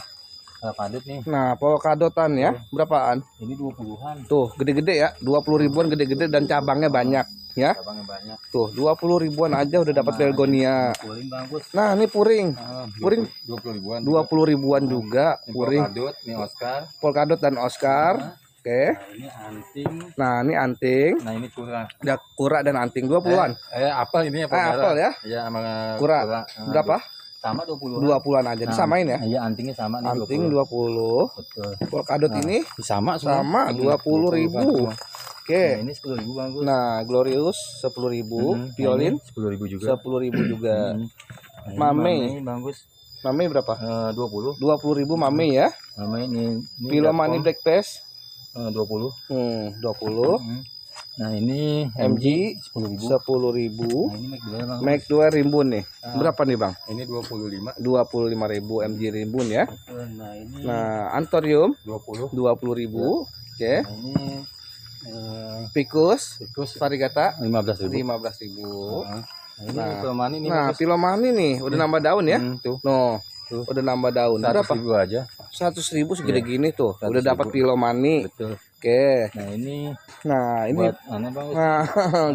Speaker 2: Padut nih.
Speaker 1: Nah, polkadotan ya. Berapaan?
Speaker 2: Ini 20-an.
Speaker 1: Tuh, gede-gede ya. 20 ribuan gede-gede dan cabangnya banyak ya.
Speaker 2: Cabangnya banyak.
Speaker 1: Tuh, 20 ribuan aja udah dapat Belgonia.
Speaker 2: Puring bagus.
Speaker 1: Nah, ini puring. Puring
Speaker 2: 20 ribuan.
Speaker 1: 20 ribuan juga
Speaker 2: Ini
Speaker 1: puring.
Speaker 2: Padut, ini Oscar.
Speaker 1: Polkadot dan Oscar. Oke.
Speaker 2: Nah, ini anting.
Speaker 1: Nah, ini anting.
Speaker 2: Nah, ini kura.
Speaker 1: Ada kura dan anting 20-an.
Speaker 2: Apel ini apel merah.
Speaker 1: Apel ya.
Speaker 2: Iya, sama
Speaker 1: Kura. Berapa?
Speaker 2: Sama 20.
Speaker 1: 20-an aja. Disamain ya.
Speaker 2: Iya, antingnya sama nih.
Speaker 1: Anting 20.
Speaker 2: Betul.
Speaker 1: Polkadot ini
Speaker 2: Sama
Speaker 1: sama 20.000.
Speaker 2: Nah,
Speaker 1: Oke.
Speaker 2: ini 10.000 bagus.
Speaker 1: Nah, Glorious 10.000, Violin
Speaker 2: 10.000 juga.
Speaker 1: 10.000 juga.
Speaker 2: Nah, ini
Speaker 1: Mame.
Speaker 2: bagus.
Speaker 1: Mame berapa?
Speaker 2: 20.
Speaker 1: 20.000 Mame ya.
Speaker 2: Mame ini
Speaker 1: Pilomani Black Pass
Speaker 2: 20.
Speaker 1: 20.
Speaker 2: Nah, ini
Speaker 1: MG
Speaker 2: 10.000.
Speaker 1: 10.000.
Speaker 2: Nah, ini McDowell bagus.
Speaker 1: Mac 2 Rimbun nih. Berapa nih, Bang?
Speaker 2: Ini 25.
Speaker 1: 25.000 MG Rimbun ya.
Speaker 2: Nah, ini
Speaker 1: Nah, Anthurium
Speaker 2: 20.
Speaker 1: 20.000. Oke.
Speaker 2: Nah, ini
Speaker 1: Picus
Speaker 2: tikus
Speaker 1: variegata
Speaker 2: 15.000.
Speaker 1: 15.000.
Speaker 2: Nah, ini
Speaker 1: Nah,
Speaker 2: Pilomani nih
Speaker 1: Nah,
Speaker 2: bagus.
Speaker 1: Pilomani nih udah nambah daun ya.
Speaker 2: Tuh.
Speaker 1: No,
Speaker 2: Tuh.
Speaker 1: udah nambah daun. Berapa?
Speaker 2: 100.000 aja.
Speaker 1: 100.000 segede gini tuh.
Speaker 2: 100.000.
Speaker 1: Udah dapat Pilomani.
Speaker 2: Betul.
Speaker 1: Oke.
Speaker 2: Nah, ini
Speaker 1: Nah, ini
Speaker 2: buat mana Bang?
Speaker 1: nah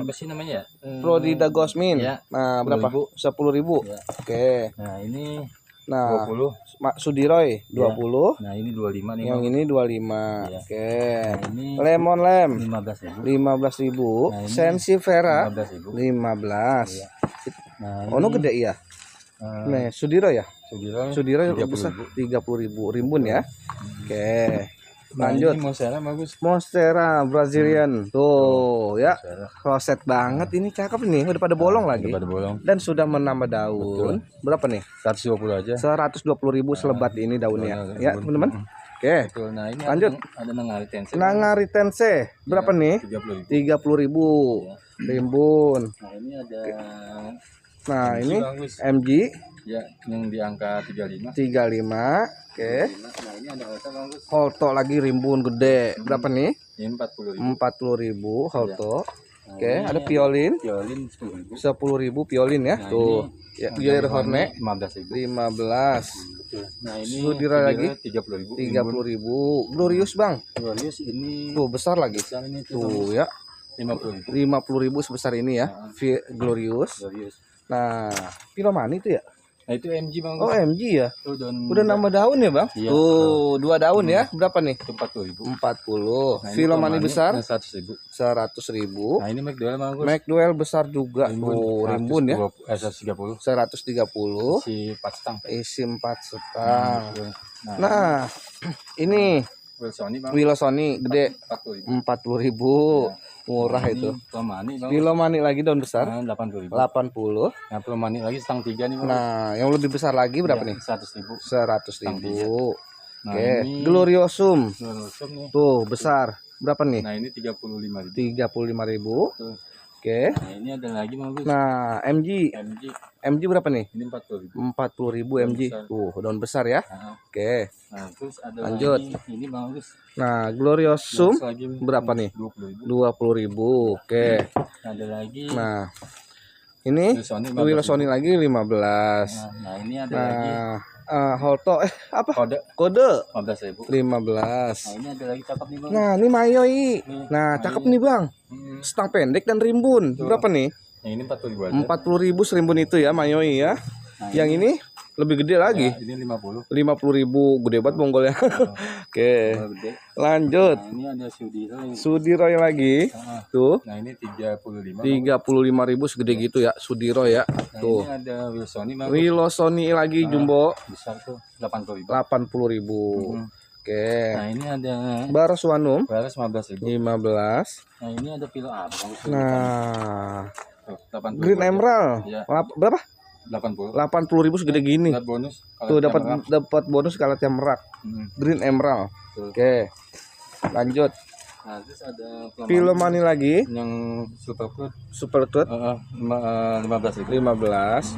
Speaker 2: Apa sih namanya ya?
Speaker 1: Prodida Gosmin.
Speaker 2: Ya.
Speaker 1: Nah, berapa? 10.000.
Speaker 2: Ya.
Speaker 1: Oke.
Speaker 2: Nah, ini
Speaker 1: Nah,
Speaker 2: 20.
Speaker 1: Sudiroy 20.
Speaker 2: Nah, ini 25 nih.
Speaker 1: Yang
Speaker 2: Bang.
Speaker 1: ini 25.
Speaker 2: Iya.
Speaker 1: Oke.
Speaker 2: Nah, ini
Speaker 1: Lemon Lem
Speaker 2: 15.000.
Speaker 1: 15.000.
Speaker 2: Nah, ini
Speaker 1: Sensifera
Speaker 2: 15.000.
Speaker 1: 15.
Speaker 2: Iya. Nah,
Speaker 1: Ono gede ya.
Speaker 2: eh,
Speaker 1: Nih, Sudiro ya.
Speaker 2: Sudiro
Speaker 1: Sudiro
Speaker 2: 30.000.
Speaker 1: besar 30.000 rimbun ya. Oke.
Speaker 2: Nah,
Speaker 1: Lanjut.
Speaker 2: ini Monstera bagus.
Speaker 1: Monstera Brazilian. Tuh, ya.
Speaker 2: Monstera.
Speaker 1: Kloset banget ini, cakep nih. Udah pada bolong lagi.
Speaker 2: Udah pada bolong.
Speaker 1: Dan sudah menambah daun. Berapa nih?
Speaker 2: 120 aja.
Speaker 1: 120.000 selebat ini daunnya. Ya, teman-teman. Oke.
Speaker 2: Betul. Nah, ini
Speaker 1: Lanjut.
Speaker 2: ada Nangari Tensei.
Speaker 1: Nangari Tensei. Berapa nih?
Speaker 2: 30.000.
Speaker 1: 30.000 rimbun.
Speaker 2: Nah, ini ada
Speaker 1: Nah, ini
Speaker 2: bagus.
Speaker 1: MG
Speaker 2: Ya, yang di angka 35.
Speaker 1: 35. Oke.
Speaker 2: Nah, ini ada Alta bagus.
Speaker 1: Holto lagi rimbun gede. Berapa nih?
Speaker 2: Ini 40.000.
Speaker 1: 40.000 Holto.
Speaker 2: Nah,
Speaker 1: Oke,
Speaker 2: ini
Speaker 1: ada Violin
Speaker 2: Violin 10.000.
Speaker 1: 10.000 Violin ya.
Speaker 2: Nah,
Speaker 1: Tuh. Ya, Gilir Horne
Speaker 2: 15.000.
Speaker 1: 15.
Speaker 2: Betul. Nah, ini
Speaker 1: Sudira lagi
Speaker 2: 30.000.
Speaker 1: 30.000. Glorious, Bang.
Speaker 2: Glorious ini
Speaker 1: Tuh, besar lagi.
Speaker 2: besar ini
Speaker 1: Tuh ya.
Speaker 2: 50.000.
Speaker 1: 50.000 sebesar ini ya. Glorious.
Speaker 2: Glorious.
Speaker 1: Nah, Pilomani itu ya?
Speaker 2: Nah, itu MG Bang.
Speaker 1: Oh, MG ya.
Speaker 2: Tuh, daun
Speaker 1: Udah nambah daun ya, Bang?
Speaker 2: Iya.
Speaker 1: Tuh, 2 daun ya. Berapa nih?
Speaker 2: itu 40.000.
Speaker 1: 40.
Speaker 2: Nah, ini
Speaker 1: Pilomani besar
Speaker 2: 100.000.
Speaker 1: 100.000.
Speaker 2: Nah, ini McDowell bagus.
Speaker 1: McDowell besar juga. Tuh, rimbun ya.
Speaker 2: 130.
Speaker 1: 130.
Speaker 2: Si Patstang.
Speaker 1: Isi 4 setang.
Speaker 2: Nah,
Speaker 1: Nah, ini
Speaker 2: Wilsoni Bang.
Speaker 1: Wilsoni gede
Speaker 2: 40.000.
Speaker 1: 40.000. Murah itu.
Speaker 2: Pilomani Bang.
Speaker 1: Pilomani lagi daun besar
Speaker 2: 80.000.
Speaker 1: 80.
Speaker 2: Nah, Pilomani lagi setang 3 nih Bang.
Speaker 1: Nah, yang lebih besar lagi berapa nih?
Speaker 2: 100.000.
Speaker 1: 100.000.
Speaker 2: Nah,
Speaker 1: Oke,
Speaker 2: ini
Speaker 1: Gloriosum.
Speaker 2: Gloriosum nih.
Speaker 1: Tuh, besar. Berapa nih?
Speaker 2: Nah, ini 35.000.
Speaker 1: 35.000.
Speaker 2: Tuh.
Speaker 1: Oke.
Speaker 2: Nah, ini ada lagi bagus.
Speaker 1: Nah, MG.
Speaker 2: MG
Speaker 1: MG berapa nih?
Speaker 2: ini 40.000.
Speaker 1: 40.000 MG.
Speaker 2: besar.
Speaker 1: Tuh, daun besar ya.
Speaker 2: Nah,
Speaker 1: Oke.
Speaker 2: nah, terus ada
Speaker 1: Lanjut.
Speaker 2: lagi ini bagus.
Speaker 1: Nah, Gloriosum
Speaker 2: Terus lagi
Speaker 1: berapa nih?
Speaker 2: 20.000.
Speaker 1: 20.000. Oke.
Speaker 2: Ada lagi
Speaker 1: Nah, ini
Speaker 2: Wilsoni
Speaker 1: Wilsoni lagi 15.
Speaker 2: Nah, ini ada lagi
Speaker 1: Nah, Holto apa?
Speaker 2: kode
Speaker 1: Kode
Speaker 2: 15.000.
Speaker 1: 15.
Speaker 2: Nah, ini ada lagi cakep nih Bang.
Speaker 1: Nah, ini Mayoi.
Speaker 2: Nih,
Speaker 1: Nah, cakep nih, Bang. Stang pendek dan rimbun. Berapa nih?
Speaker 2: Yang ini 40.000 aja.
Speaker 1: 40.000 serimbun itu ya, Mayoi ya. Yang ini lebih gede lagi.
Speaker 2: Ya, ini 50.
Speaker 1: 50.000, gede banget bonggolnya. Oke.
Speaker 2: Kalau gede.
Speaker 1: Lanjut.
Speaker 2: Nah, ini ada Sudiroy.
Speaker 1: Sudiroy lagi. Tuh.
Speaker 2: Nah, ini 35.
Speaker 1: 35.000 segede gitu ya, Sudiroy ya.
Speaker 2: Nah,
Speaker 1: Tuh.
Speaker 2: ini ada Wilsoni, Bang.
Speaker 1: Wilosoni lagi jumbo.
Speaker 2: Besar tuh 80.000.
Speaker 1: 80.000. Oke.
Speaker 2: Nah, ini ada
Speaker 1: Baroswanum
Speaker 2: Baras 15.000.
Speaker 1: 15.
Speaker 2: Nah, ini ada Pilo A, Bang.
Speaker 1: Nah,
Speaker 2: Tuh, 80.000
Speaker 1: Green
Speaker 2: aja.
Speaker 1: Emerald.
Speaker 2: Iya.
Speaker 1: Berapa?
Speaker 2: 80.
Speaker 1: 80.000 segede gini.
Speaker 2: Dapat bonus.
Speaker 1: Tuh
Speaker 2: tiap
Speaker 1: dapat
Speaker 2: orang.
Speaker 1: dapat bonus kalau tiap merak. Green Emerald.
Speaker 2: Tuh.
Speaker 1: Oke. Lanjut.
Speaker 2: Nah, terus ada
Speaker 1: Pilomani lagi.
Speaker 2: yang Super Fruit.
Speaker 1: Super Tooth
Speaker 2: 15.000.
Speaker 1: 15.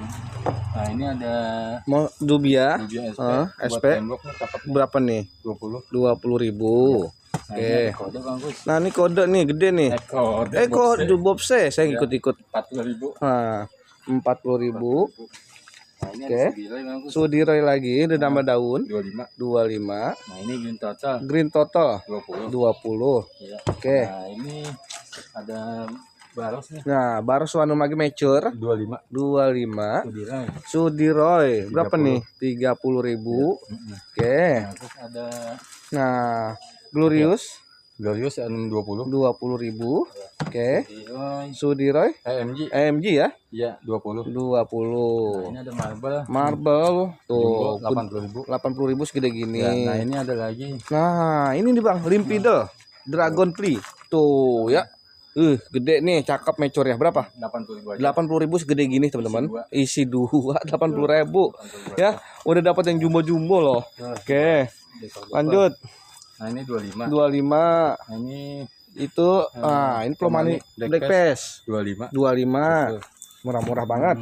Speaker 2: Nah, ini ada
Speaker 1: Mau Dubia.
Speaker 2: Dubia SP.
Speaker 1: SP.
Speaker 2: Buat tembok nih cakep nih.
Speaker 1: Berapa nih?
Speaker 2: 20.
Speaker 1: 20.000.
Speaker 2: Nah,
Speaker 1: Oke.
Speaker 2: ini ada kode bagus.
Speaker 1: Nah, ini kode nih gede nih.
Speaker 2: Kode.
Speaker 1: Bobse saya
Speaker 2: Ya.
Speaker 1: ikut-ikut.
Speaker 2: 40.000.
Speaker 1: Nah, 40.000.
Speaker 2: Nah, ini
Speaker 1: Oke.
Speaker 2: ada Sudiroy bagus.
Speaker 1: Sudiroy lagi udah nambah daun
Speaker 2: 25.
Speaker 1: 25.
Speaker 2: Nah, ini Green Total
Speaker 1: Green total
Speaker 2: 20.
Speaker 1: 20.
Speaker 2: Ya.
Speaker 1: Oke.
Speaker 2: Nah, ini ada Baros nih
Speaker 1: Nah, Baroswanum lagi mature
Speaker 2: 25.
Speaker 1: 25.
Speaker 2: Sudiroy.
Speaker 1: Sudiroy berapa
Speaker 2: 30.
Speaker 1: nih? 30.000. Oke.
Speaker 2: Nah, terus ada
Speaker 1: Nah, Glorious
Speaker 2: Glorious 20.
Speaker 1: 20.000. Oke.
Speaker 2: Sudiroy.
Speaker 1: Sudiroy
Speaker 2: AMG.
Speaker 1: AMG ya
Speaker 2: Iya, 20.
Speaker 1: 20.
Speaker 2: Nah, ini ada Marble.
Speaker 1: Marble
Speaker 2: Jumbo
Speaker 1: tuh
Speaker 2: 80.000.
Speaker 1: 80.000 segede gini.
Speaker 2: Ya, nah ini ada lagi.
Speaker 1: Nah, ini nih Bang, Limpidel Dragon Tree. Tuh ya. Gede nih, cakep mature ya. Berapa?
Speaker 2: 80.000 aja.
Speaker 1: 80.000 segede gini, teman-teman. Isi dua 80.000.
Speaker 2: 80.000.
Speaker 1: Ya, udah dapat yang jumbo-jumbo loh. Oke. Lanjut.
Speaker 2: Nah, ini 25.
Speaker 1: 25.
Speaker 2: Nah, ini
Speaker 1: Itu ini Pilomani Black Pass.
Speaker 2: 25.
Speaker 1: 25.
Speaker 2: Betul.
Speaker 1: Murah-murah banget.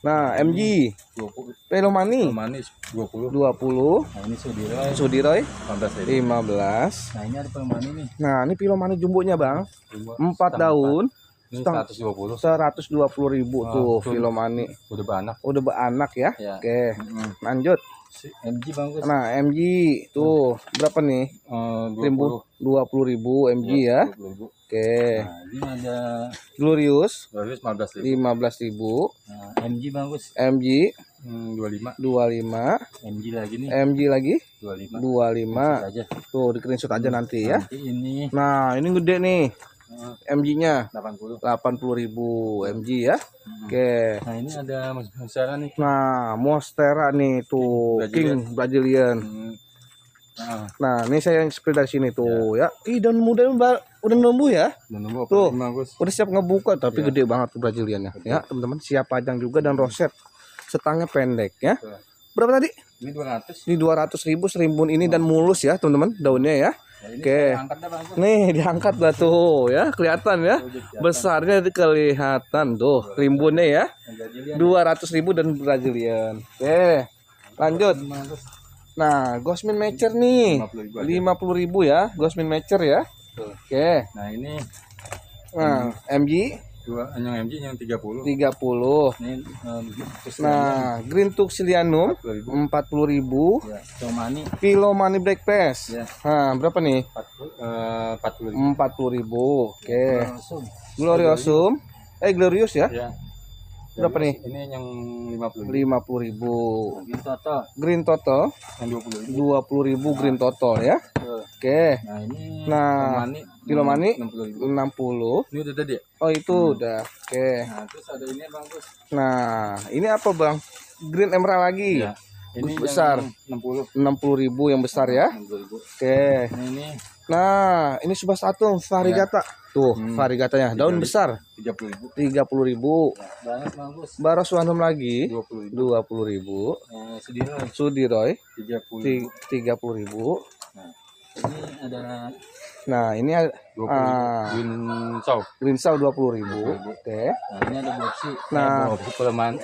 Speaker 1: Nah, MG
Speaker 2: 20.
Speaker 1: Pilomani
Speaker 2: Manis 20.
Speaker 1: 20.
Speaker 2: Nah, ini Sudiroy
Speaker 1: Sudiroy
Speaker 2: 15.000.
Speaker 1: 15.
Speaker 2: Nah, ini ada Pelmani nih.
Speaker 1: Nah, ini Pilomani jumbonya, Bang.
Speaker 2: Jumbo
Speaker 1: 4
Speaker 2: setengah
Speaker 1: daun.
Speaker 2: Ini
Speaker 1: Setengah-
Speaker 2: 120.
Speaker 1: 120.000 tuh
Speaker 2: tuh.
Speaker 1: Pilomani.
Speaker 2: Udah beranak.
Speaker 1: Udah beranak ya.
Speaker 2: Ya.
Speaker 1: Oke. Lanjut.
Speaker 2: MG bagus.
Speaker 1: Nah, MG tuh berapa nih?
Speaker 2: 20.
Speaker 1: 20.000 MG ya.
Speaker 2: 20.000.
Speaker 1: Oke.
Speaker 2: Nah, ini ada
Speaker 1: Glorious
Speaker 2: Glorious 15.000.
Speaker 1: 15.000.
Speaker 2: Nah, MG bagus.
Speaker 1: MG
Speaker 2: 25.
Speaker 1: 25.
Speaker 2: MG lagi nih
Speaker 1: MG lagi
Speaker 2: 25.
Speaker 1: 25.
Speaker 2: Aja.
Speaker 1: Tuh di screenshot aja nanti ya.
Speaker 2: Nanti ini
Speaker 1: Nah, ini gede nih. MG-nya
Speaker 2: 80.
Speaker 1: 80.000 MG ya. Oke.
Speaker 2: Nah, ini ada Monstera nih.
Speaker 1: Nah, Monstera nih tuh King Brazilian.
Speaker 2: Nah,
Speaker 1: Nah, ini saya yang spill dari sini tuh ya. Ih, daun muda udah numbuh ya.
Speaker 2: dan nomor
Speaker 1: Tuh.
Speaker 2: 45 bagus.
Speaker 1: Udah siap ngebuka tapi gede banget tuh Braziliannya. Ya, teman-teman, siap pajang juga dan roset. Setangnya pendek ya.
Speaker 2: Betul.
Speaker 1: Berapa tadi?
Speaker 2: Ini 200.
Speaker 1: Ini 200.000 serimbun ini dan mulus ya, teman-teman, daunnya ya.
Speaker 2: Nah, ini
Speaker 1: Oke.
Speaker 2: saya angkat dah bagus.
Speaker 1: Nih, diangkat lah tuh ya, kelihatan ya. Besarnya itu kelihatan tuh, rimbunnya ya. 200.000 dan Brazilian. Oke. Lanjut.
Speaker 2: Bagus.
Speaker 1: Nah, Gosmin Mature nih.
Speaker 2: 50.000 aja.
Speaker 1: 50.000 ya, Gosmin Mature ya.
Speaker 2: Betul.
Speaker 1: Oke.
Speaker 2: Nah, ini
Speaker 1: Nah, MG
Speaker 2: yang MG yang 30.
Speaker 1: 30.
Speaker 2: Ini
Speaker 1: Nah, Green Tuxilianum
Speaker 2: 40.000.
Speaker 1: 40.000.
Speaker 2: Ya, Tomani
Speaker 1: Pilomani Black Pass.
Speaker 2: Ya.
Speaker 1: Nah, berapa nih?
Speaker 2: 40.000.
Speaker 1: 40.000. Oke.
Speaker 2: Langsung.
Speaker 1: Gloriosum. Glorious ya.
Speaker 2: Ya.
Speaker 1: Berapa nih?
Speaker 2: Ini yang 50.000.
Speaker 1: 50.000.
Speaker 2: Ini total
Speaker 1: Green total
Speaker 2: yang 20.000.
Speaker 1: 20.000 green total ya. Oke.
Speaker 2: Nah, ini
Speaker 1: Nah,
Speaker 2: Tomani
Speaker 1: Pilomani
Speaker 2: 60.000.
Speaker 1: 60.
Speaker 2: Ini udah tadi ya?
Speaker 1: Oh, itu udah. Oke.
Speaker 2: Nah, terus ada ini bagus.
Speaker 1: Nah, ini apa, Bang? Green Emerald lagi.
Speaker 2: Ya. Ini
Speaker 1: Besar.
Speaker 2: yang 60.
Speaker 1: 60.000 yang besar ya.
Speaker 2: 60.000.
Speaker 1: Oke.
Speaker 2: Nah, ini
Speaker 1: Nah, ini Subhasatum variegata. Tuh, variegatanya. Daun
Speaker 2: 30.000.
Speaker 1: besar
Speaker 2: 30.000.
Speaker 1: 30.000.
Speaker 2: Banyak bagus.
Speaker 1: Baroswanum lagi
Speaker 2: 20.000.
Speaker 1: 20.000.
Speaker 2: Sudiroy
Speaker 1: Sudiroy
Speaker 2: 30.000.
Speaker 1: 30.000.
Speaker 2: Ini ada
Speaker 1: Nah, ini ada
Speaker 2: 20.000. Green Chow.
Speaker 1: Green Saw 20.000. Oke.
Speaker 2: Nah, ini ada Boxy.
Speaker 1: Nah.
Speaker 2: Boxy pelemahan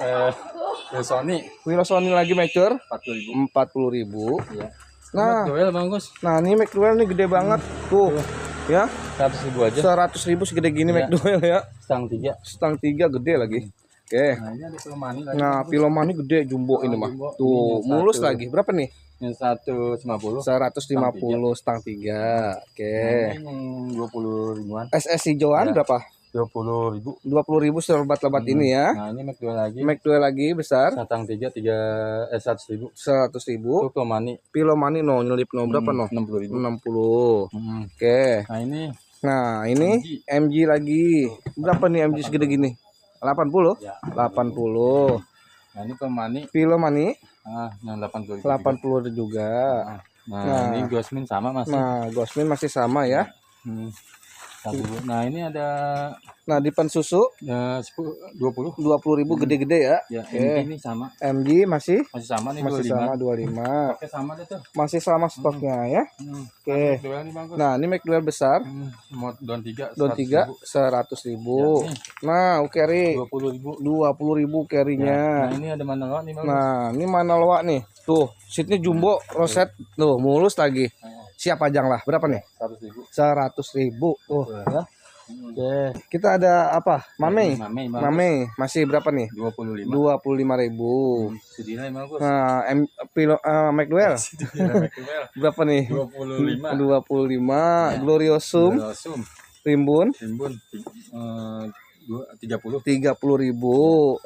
Speaker 2: Sony
Speaker 1: Wilosoni lagi mature
Speaker 2: 40.000.
Speaker 1: 40.000.
Speaker 2: Iya.
Speaker 1: Nah,
Speaker 2: Duel bagus.
Speaker 1: nah ini McDowell nih gede banget tuh. Ya,
Speaker 2: 100.000 aja.
Speaker 1: 100.000 segede gini
Speaker 2: Iya.
Speaker 1: McDowell ya.
Speaker 2: Stang 3.
Speaker 1: Setang 3 gede lagi. Oke.
Speaker 2: Nah, ini ada Pelmani lagi.
Speaker 1: Nah, Pilomani gede jumbo ini mah.
Speaker 2: jumbo.
Speaker 1: Tuh,
Speaker 2: Ini yang
Speaker 1: mulus
Speaker 2: satu.
Speaker 1: lagi. Berapa nih?
Speaker 2: Yang 150.
Speaker 1: 150 setang 3. Oke.
Speaker 2: Ini yang 20 ribuan.
Speaker 1: SS hijauan
Speaker 2: Ya.
Speaker 1: berapa?
Speaker 2: 20.000.
Speaker 1: 20.000 selebat-lebat ini ya.
Speaker 2: Nah ini Mac 2 lagi.
Speaker 1: Mac 2 lagi besar.
Speaker 2: Satang 100.000.
Speaker 1: 100.000.
Speaker 2: Itu Pilomani.
Speaker 1: Pilomani no nyelip no berapa no?
Speaker 2: 60.000.
Speaker 1: 60. Oke.
Speaker 2: Nah ini
Speaker 1: MG lagi. Berapa nih MG segede gini? 80?
Speaker 2: ya,
Speaker 1: 80.
Speaker 2: Nah ini Pilomani.
Speaker 1: Pilomani
Speaker 2: Yang 80
Speaker 1: juga.
Speaker 2: Nah, ini Gosmin sama masih.
Speaker 1: Nah, Gosmin masih sama ya.
Speaker 2: Nah, ini ada
Speaker 1: Dipan susu
Speaker 2: 20.
Speaker 1: 20.000 gede-gede ya.
Speaker 2: Ya, MG ini sama.
Speaker 1: MG masih
Speaker 2: sama nih
Speaker 1: masih
Speaker 2: 25.
Speaker 1: sama 25.
Speaker 2: Oke, sama deh tuh.
Speaker 1: Masih sama stoknya ya. Oke. Nah, ini Mac Duel besar.
Speaker 2: Don 3
Speaker 1: 100.000. Nah, carry 20.000 carry-nya.
Speaker 2: Nah, ini ada Manaloa nih, Bang.
Speaker 1: Nah, ini Manaloa nih. Tuh, seatnya jumbo, roset. Tuh, mulus lagi. Siap pajang lah. Berapa nih? 100.000. Tuh, ya. Oke, kita ada apa? Mame masih berapa nih? 25.000.
Speaker 2: Sudira bagus.
Speaker 1: Nah, Mac Duel berapa nih? 25. Gloriosum Rimbun 30.000.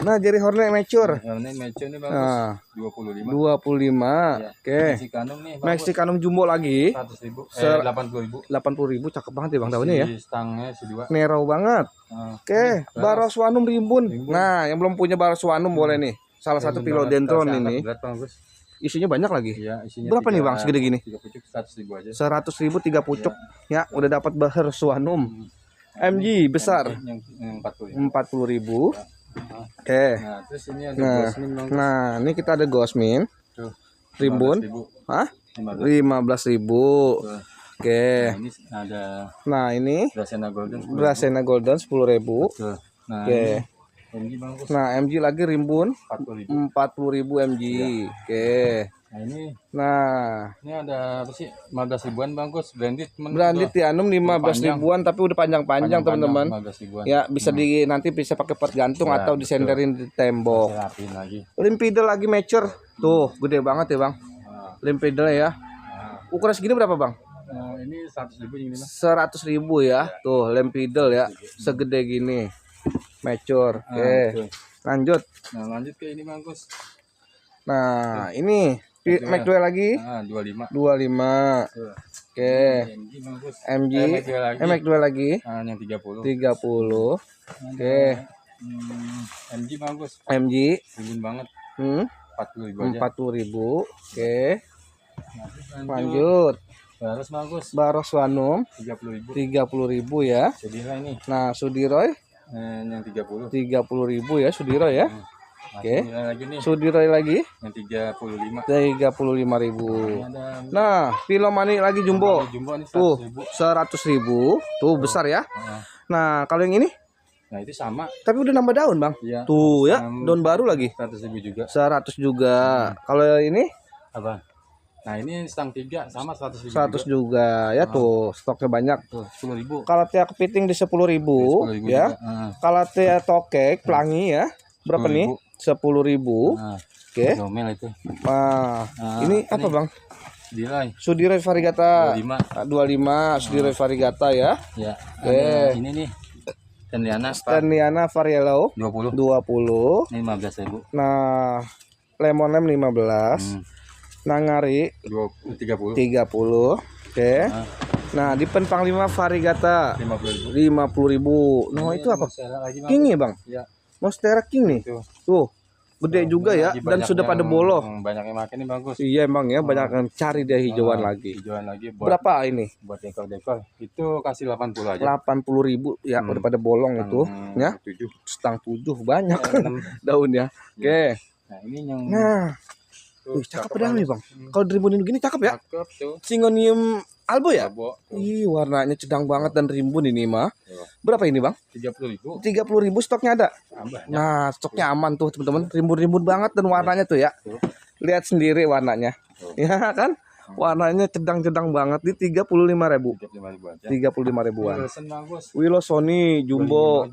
Speaker 1: Nah, Jerry Hornet mature.
Speaker 2: Hornet mature nih bagus.
Speaker 1: Nah,
Speaker 2: 25.
Speaker 1: Ya. Oke. Mexicanum jumbo lagi.
Speaker 2: 80.000.
Speaker 1: 80.000 cakep banget ya Bang daunnya ya.
Speaker 2: Stangnya si 2.
Speaker 1: Nero banget. Oke, Baroswanum Rimbun. Nah, yang belum punya Baroswanum boleh nih. Salah satu Philodendron ini. Isinya banyak lagi.
Speaker 2: Iya, isinya
Speaker 1: berapa nih Bang segede gini?
Speaker 2: 3 pucuk 100.000 aja.
Speaker 1: 100.000 3 pucuk. Ya, udah dapat Baroswanum. MG besar.
Speaker 2: Yang
Speaker 1: 40.000. Oke.
Speaker 2: Nah, terus ini ada Gosmin.
Speaker 1: Nah, ini kita ada Gosmin.
Speaker 2: Tuh.
Speaker 1: Rimbun. 15.000. Oke.
Speaker 2: Nah, ini ada.
Speaker 1: Nah, ini
Speaker 2: Brasena Golden
Speaker 1: 10.000.
Speaker 2: Nah,
Speaker 1: oke.
Speaker 2: MG bagus.
Speaker 1: Nah, MG lagi Rimbun 40.000 MG. Oke.
Speaker 2: Nah, ini ada apa sih? 15.000-an bagus, branded
Speaker 1: Tianum 15.000-an tapi udah panjang-panjang teman-teman.
Speaker 2: 15.000-an.
Speaker 1: Ya, bisa nanti bisa pakai pot gantung atau disenderin di tembok.
Speaker 2: Lagi.
Speaker 1: Limpidel lagi mature. Tuh, gede banget ya, Bang. Limpidel ya. Ukuran segini berapa, Bang?
Speaker 2: Ini 100.000 ini, Bang.
Speaker 1: 100.000 ya. Tuh, Limpidel ya. Segede gini. Mature. Oke. Lanjut.
Speaker 2: Nah, lanjut ke ini bagus.
Speaker 1: Nah, ini Mac 2 lagi. 25. Oke. MG. Mac 2 lagi.
Speaker 2: Yang
Speaker 1: 30. Oke.
Speaker 2: MG bagus.
Speaker 1: MG.
Speaker 2: Rimbun banget. 40.000 aja.
Speaker 1: 40.000. Oke. Lanjut.
Speaker 2: Baros bagus.
Speaker 1: Baroswanum
Speaker 2: 30.000
Speaker 1: ya.
Speaker 2: Sudira ini.
Speaker 1: Nah, Sudiroy
Speaker 2: yang 30.
Speaker 1: 30.000 ya Sudiroy ya. Oke. Sudiroy lagi
Speaker 2: yang 35.
Speaker 1: 35.000. Nah, Pilomani lagi jumbo. Tuh, 100.000. Tuh besar ya. Nah, kalau yang ini?
Speaker 2: Nah, itu sama.
Speaker 1: Tapi udah nambah daun, Bang.
Speaker 2: Iya.
Speaker 1: Tuh ya, daun baru lagi.
Speaker 2: 100.000 juga.
Speaker 1: 100 juga. Kalau ini?
Speaker 2: Apa? Nah, ini stang 3 sama 100.000
Speaker 1: juga ya. Tuh stoknya banyak.
Speaker 2: Tuh 10.000.
Speaker 1: Kalau tia kepiting di 10.000 ya. Kalau tia tokek pelangi ya berapa 10.000 nih? 10.000. Oke.
Speaker 2: Domel itu.
Speaker 1: Ini apa Bang? Sudiroy variegata 25 Sudiroy variegata ya.
Speaker 2: Ya. Oke. Ini nih
Speaker 1: Stenliana Varielo
Speaker 2: 20. 15.000.
Speaker 1: Nah, Lemon Lem 15. Nangari
Speaker 2: 30.
Speaker 1: Oke. Nah, di Penpang 5 variegata 50.000. Nah, itu apa? King ya, Bang?
Speaker 2: Iya.
Speaker 1: Monstera King nih. Tuh. Gede juga ya dan sudah pada boloh.
Speaker 2: Banyak yang makan ini bagus.
Speaker 1: Iya, Bang ya, banyak yang cari dia hijauan lagi. Berapa ini?
Speaker 2: Buat dekor-dekor. Itu kasih 80 aja.
Speaker 1: 80.000 ya, udah pada bolong itu, ya.
Speaker 2: 7.
Speaker 1: Stang 7 banyak daunnya. Oke.
Speaker 2: Nah, ini yang
Speaker 1: cakep dah nih Bang. Kalau dirimbunin begini cakep ya.
Speaker 2: Cakep tuh.
Speaker 1: Syngonium albo ya?
Speaker 2: Albo.
Speaker 1: Ih, warnanya cedang banget dan rimbun ini mah. Berapa ini Bang?
Speaker 2: 30.000.
Speaker 1: 30.000 stoknya ada. Nah, stoknya aman tuh teman-teman. Rimbun-rimbun banget dan warnanya tuh ya. Lihat sendiri warnanya. Ya kan? Warnanya cedang-cedang banget di 35.000. 35.000-an. Willow Sony Jumbo.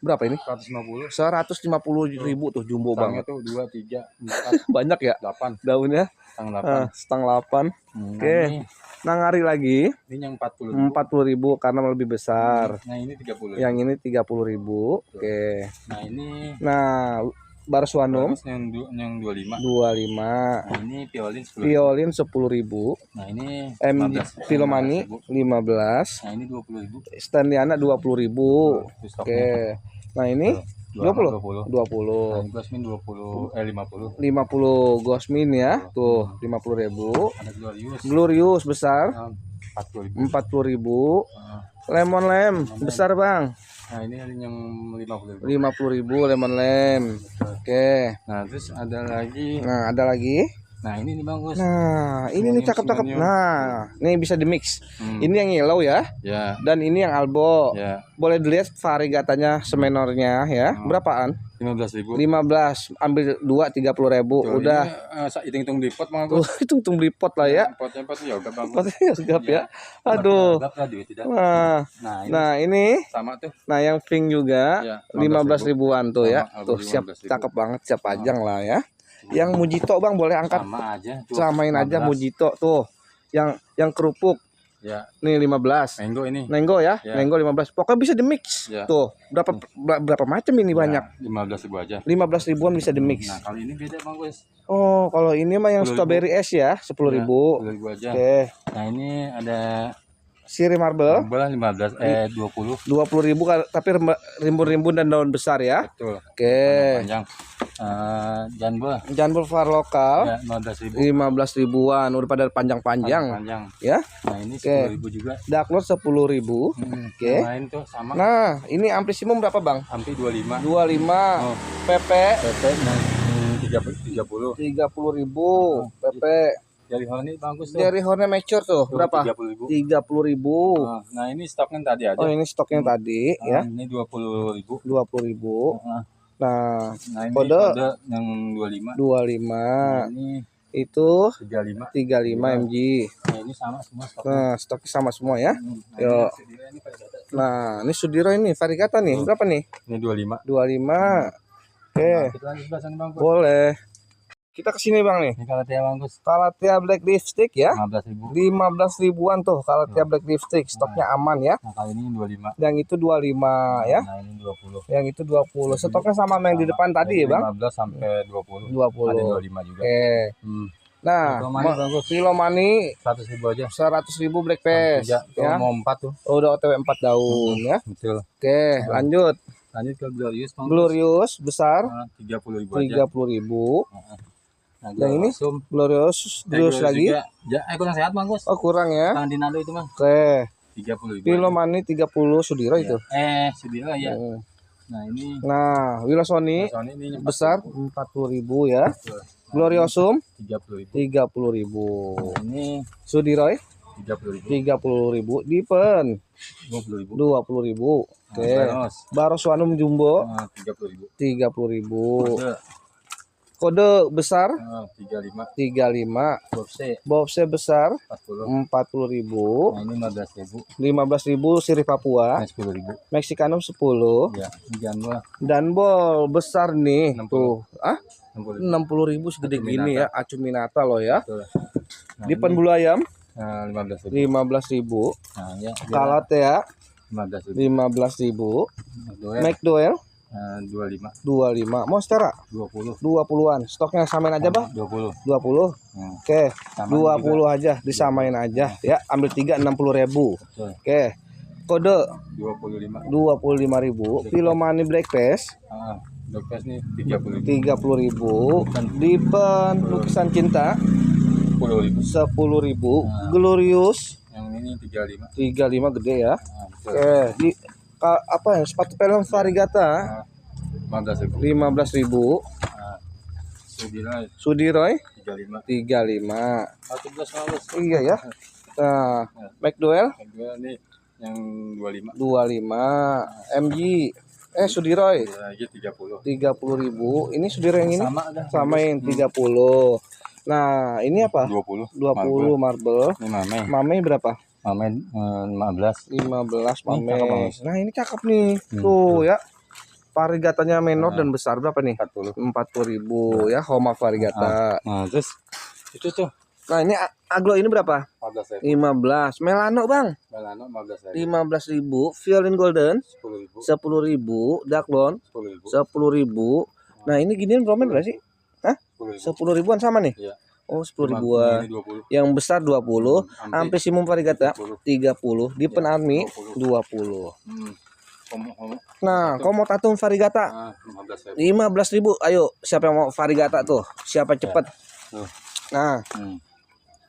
Speaker 1: Berapa ini?
Speaker 2: 150.
Speaker 1: 150.000 tuh jumbo banget.
Speaker 2: Itu 2, 3, 4.
Speaker 1: Banyak ya?
Speaker 2: 8.
Speaker 1: Daunnya.
Speaker 2: Stang 8.
Speaker 1: Stang 8. Oke. Nangari lagi
Speaker 2: Ini yang 40.
Speaker 1: 40.000 karena lebih besar.
Speaker 2: Nah, ini 30.
Speaker 1: Yang ini 30.000. Oke.
Speaker 2: Nah, ini
Speaker 1: Nah, Barsuanum
Speaker 2: terus yang 25.
Speaker 1: 25.
Speaker 2: Nah, ini violin 10.
Speaker 1: Violin 10.000.
Speaker 2: Nah, ini
Speaker 1: MG
Speaker 2: 15.
Speaker 1: Filomani 15.
Speaker 2: Nah, ini 20.000.
Speaker 1: Standiana 20.000.
Speaker 2: Itu stoknya.
Speaker 1: Oke. Nah, ini 20.
Speaker 2: 20.
Speaker 1: 20.
Speaker 2: Nah, Gosmin 50.
Speaker 1: 50 Gosmin ya. Tuh, 50.000.
Speaker 2: Ada Glorious.
Speaker 1: Glorious besar
Speaker 2: 40.000.
Speaker 1: 40.000.
Speaker 2: Nah,
Speaker 1: Lemon lem besar, Bang.
Speaker 2: nah, ini yang 50.000.
Speaker 1: 50.000 lemon lem. Oke.
Speaker 2: Nah, terus ada lagi.
Speaker 1: Nah, ada lagi.
Speaker 2: Nah, ini nih Bang Gus.
Speaker 1: Nah, ini nih cakep-cakep.
Speaker 2: Semuanya.
Speaker 1: Nah, ini bisa di mix.
Speaker 2: Hmm.
Speaker 1: Ini yang yellow ya.
Speaker 2: Ya,
Speaker 1: Dan ini yang albo.
Speaker 2: ya.
Speaker 1: Boleh dilihat variegatanya semenornya ya. Berapaan?
Speaker 2: 15.000.
Speaker 1: 15. Ambil 2 30.000.
Speaker 2: Tuh,
Speaker 1: Udah.
Speaker 2: hitung-hitung di pot Bang
Speaker 1: Tuh,
Speaker 2: Gus.
Speaker 1: hitung beli pot lah ya.
Speaker 2: Potnya ya udah Bang Gus.
Speaker 1: Potnya segap ya.
Speaker 2: Ya.
Speaker 1: Aduh.
Speaker 2: Berapa duit tidak?
Speaker 1: Nah,
Speaker 2: Nah, ini
Speaker 1: nah ini.
Speaker 2: sama tuh.
Speaker 1: Nah, yang pink juga
Speaker 2: Ya,
Speaker 1: 15 ribuan tuh ya.
Speaker 2: Sama,
Speaker 1: Tuh
Speaker 2: 15.000.
Speaker 1: siap, cakep banget, siap pajang lah ya. Yang Mujito Bang boleh angkat.
Speaker 2: Sama aja. Tuh,
Speaker 1: Samain aja
Speaker 2: 15.
Speaker 1: Mujito tuh. Yang kerupuk
Speaker 2: Ya,
Speaker 1: nih 15.
Speaker 2: mango ini.
Speaker 1: Nenggo ya,
Speaker 2: Ya.
Speaker 1: Nenggo 15. Pokoknya bisa di mix.
Speaker 2: Ya.
Speaker 1: Tuh, berapa macam ini banyak.
Speaker 2: 15.000 aja.
Speaker 1: 15 ribuan bisa di mix.
Speaker 2: Nah, kali ini beda Bang Gus.
Speaker 1: Oh, kalau ini mah yang
Speaker 2: 10.000.
Speaker 1: strawberry es ya, 10.000.
Speaker 2: 10.000 aja.
Speaker 1: Oke.
Speaker 2: Nah, ini ada
Speaker 1: Siri marble
Speaker 2: bola 15 20.
Speaker 1: 20.000 tapi rimbun-rimbun dan daun besar ya.
Speaker 2: Betul.
Speaker 1: Oke.
Speaker 2: Panjang. Janbol
Speaker 1: Janbul var lokal
Speaker 2: ya 15.000.
Speaker 1: 15 ribuan udah pada panjang-panjang
Speaker 2: Panjang.
Speaker 1: ya.
Speaker 2: Nah, ini
Speaker 1: Oke.
Speaker 2: 10.000 juga.
Speaker 1: Daklot 10.000. Oke.
Speaker 2: Yang lain tuh sama.
Speaker 1: Nah, ini amplisimum berapa, Bang?
Speaker 2: Hampir 25.
Speaker 1: 25.
Speaker 2: Oh.
Speaker 1: PP
Speaker 2: PP nah 30.
Speaker 1: 30.000. PP.
Speaker 2: Dari Horny bagus tuh.
Speaker 1: Dari Hornet Mature tuh berapa?
Speaker 2: 30.000.
Speaker 1: 30.000.
Speaker 2: Nah, ini stoknya tadi aja.
Speaker 1: Oh, ini stoknya tadi ya.
Speaker 2: Ini 20.000.
Speaker 1: 20.000. Nah,
Speaker 2: Nah, ini
Speaker 1: kode
Speaker 2: kode yang 25.
Speaker 1: 25.
Speaker 2: Nah, ini
Speaker 1: Itu
Speaker 2: 35.
Speaker 1: 35 mg.
Speaker 2: Nah, ini sama semua stoknya.
Speaker 1: Nah, stoknya sama semua ya.
Speaker 2: Nah,
Speaker 1: Yo.
Speaker 2: ini variegata.
Speaker 1: Nah, ini Sudiro ini variegata nih. Berapa nih?
Speaker 2: Ini 25.
Speaker 1: 25. Oke,
Speaker 2: Nah, kita lanjut sebelah sana Bang Gus.
Speaker 1: boleh. Kita ke sini Bang nih.
Speaker 2: Ini kalau dia Bang Gus
Speaker 1: Calathea Black Lipstick ya.
Speaker 2: 15.000.
Speaker 1: 15 ribuan tuh Calathea Black Lipstick. Stoknya aman ya.
Speaker 2: Nah, kali ini 25.
Speaker 1: Yang itu 25 ya.
Speaker 2: Nah, ini 20.
Speaker 1: Yang itu 20. Stoknya sama sama yang di depan tadi ya, Bang.
Speaker 2: 15 sampai 20.
Speaker 1: 20.
Speaker 2: Ada 25 juga.
Speaker 1: Oke.
Speaker 2: Hmm.
Speaker 1: Nah,
Speaker 2: Filomani, Bang Gus.
Speaker 1: Filomani
Speaker 2: 100.000 aja.
Speaker 1: 100.000 Black Pass
Speaker 2: Tuh,
Speaker 1: ya.
Speaker 2: mau 4 tuh.
Speaker 1: Udah OTW 4 daun ya.
Speaker 2: Betul.
Speaker 1: Oke, lanjut.
Speaker 2: Lanjut ke Glorious Bang Gus.
Speaker 1: Glorious besar
Speaker 2: Nah, 30.000 aja.
Speaker 1: 30.000.
Speaker 2: Nah,
Speaker 1: Yang ini
Speaker 2: Sum.
Speaker 1: Glorious lagi.
Speaker 2: Ya, kurang sehat Bang Gus.
Speaker 1: Oh, kurang ya.
Speaker 2: Tangan Dinado itu Bang.
Speaker 1: Oke.
Speaker 2: 30.000.
Speaker 1: Filomani 30 Sudiro itu.
Speaker 2: Sedih ya.
Speaker 1: Hmm.
Speaker 2: Nah, ini
Speaker 1: Nah, Wilosoni
Speaker 2: Sony ini
Speaker 1: besar 40.000 ya.
Speaker 2: Betul.
Speaker 1: Gloriosum
Speaker 2: 30.000.
Speaker 1: 30.000.
Speaker 2: Ini
Speaker 1: Sudiroy
Speaker 2: 30.000.
Speaker 1: 30.000. Dipen
Speaker 2: 20.000.
Speaker 1: 20.000. Oke.
Speaker 2: Baros
Speaker 1: Baroswanum Jumbo
Speaker 2: 30.000.
Speaker 1: 30.000.
Speaker 2: Kode
Speaker 1: Kode besar
Speaker 2: 35.
Speaker 1: 35.
Speaker 2: Bobse
Speaker 1: Bobse besar
Speaker 2: 40.
Speaker 1: 40.000.
Speaker 2: Nah, ini 15.000.
Speaker 1: 15.000 sirih Papua.
Speaker 2: Nah, 10.000.
Speaker 1: Mexicanum 10.
Speaker 2: Ya, ini jangan
Speaker 1: Dan bol besar nih
Speaker 2: 60.
Speaker 1: tuh.
Speaker 2: 60.000.
Speaker 1: 60.000 segede
Speaker 2: Acuminata.
Speaker 1: gini ya. Acuminata loh ya.
Speaker 2: Betul. Nah,
Speaker 1: Dipen
Speaker 2: ini,
Speaker 1: bulu ayam
Speaker 2: 15.000.
Speaker 1: 15.000.
Speaker 2: Nah, ya.
Speaker 1: Calathea
Speaker 2: 15.000.
Speaker 1: 15.000.
Speaker 2: Doel
Speaker 1: McDowell
Speaker 2: 25.
Speaker 1: 25. Monstera
Speaker 2: 20.
Speaker 1: 20-an. Stoknya samain aja, Bang.
Speaker 2: 20.
Speaker 1: 20.
Speaker 2: Nah,
Speaker 1: Oke.
Speaker 2: sama
Speaker 1: 20 aja disamain aja ya. Ambil 3 60.000.
Speaker 2: Betul.
Speaker 1: Oke. Kode
Speaker 2: 25.
Speaker 1: 25.000. Filomani Black Pass
Speaker 2: Dokter nih 30.000.
Speaker 1: 30.000. Dipen lukisan cinta
Speaker 2: 10.000.
Speaker 1: 10.000. Glorious
Speaker 2: Yang ini 35.
Speaker 1: 35 gede ya.
Speaker 2: Nah, betul.
Speaker 1: Oke, apa ya? Sepatu pelem variegata
Speaker 2: 15.000.
Speaker 1: 15.000.
Speaker 2: Nah, Sudira
Speaker 1: Sudiroy
Speaker 2: 35.
Speaker 1: 35.
Speaker 2: 14 malas.
Speaker 1: Iya ya. Nah, McDowell
Speaker 2: Kedua nih yang 25.
Speaker 1: 25. MG Sudiroy
Speaker 2: Lagi 30.
Speaker 1: 30.000. Ini Sudiroy yang ini
Speaker 2: Sama dah.
Speaker 1: samain 30. Nah, ini apa?
Speaker 2: 20.
Speaker 1: 20 marble.
Speaker 2: Ini Mame.
Speaker 1: Mame berapa?
Speaker 2: Mame 15.
Speaker 1: 15
Speaker 2: Ini
Speaker 1: Mame.
Speaker 2: cakep banget.
Speaker 1: Nah, ini cakep nih. Tuh ya. Variegatanya menor
Speaker 2: Nah.
Speaker 1: dan besar berapa nih?
Speaker 2: 40.
Speaker 1: 40.000 ya, Homa variegata.
Speaker 2: Nah, terus itu tuh
Speaker 1: Nah, ini aglo ini berapa?
Speaker 2: 14.000.
Speaker 1: 15. Melano, Bang.
Speaker 2: Melano 15.000.
Speaker 1: 15.000. Violin golden
Speaker 2: 10.000.
Speaker 1: 10.000. Darklon
Speaker 2: 10.000.
Speaker 1: 10.000. Nah, ini ginian promen berapa sih? Hah?
Speaker 2: 10.000.
Speaker 1: 10 ribuan sama nih?
Speaker 2: Iya.
Speaker 1: Oh, 10
Speaker 2: Cuma
Speaker 1: ribuan.
Speaker 2: ini 20.
Speaker 1: Yang besar 20, Ampissimum variegata 30, di Penarmi 20. Nah, Komotatum variegata 15.000. Ayo, siapa yang mau variegata tuh? Siapa cepet? Nah,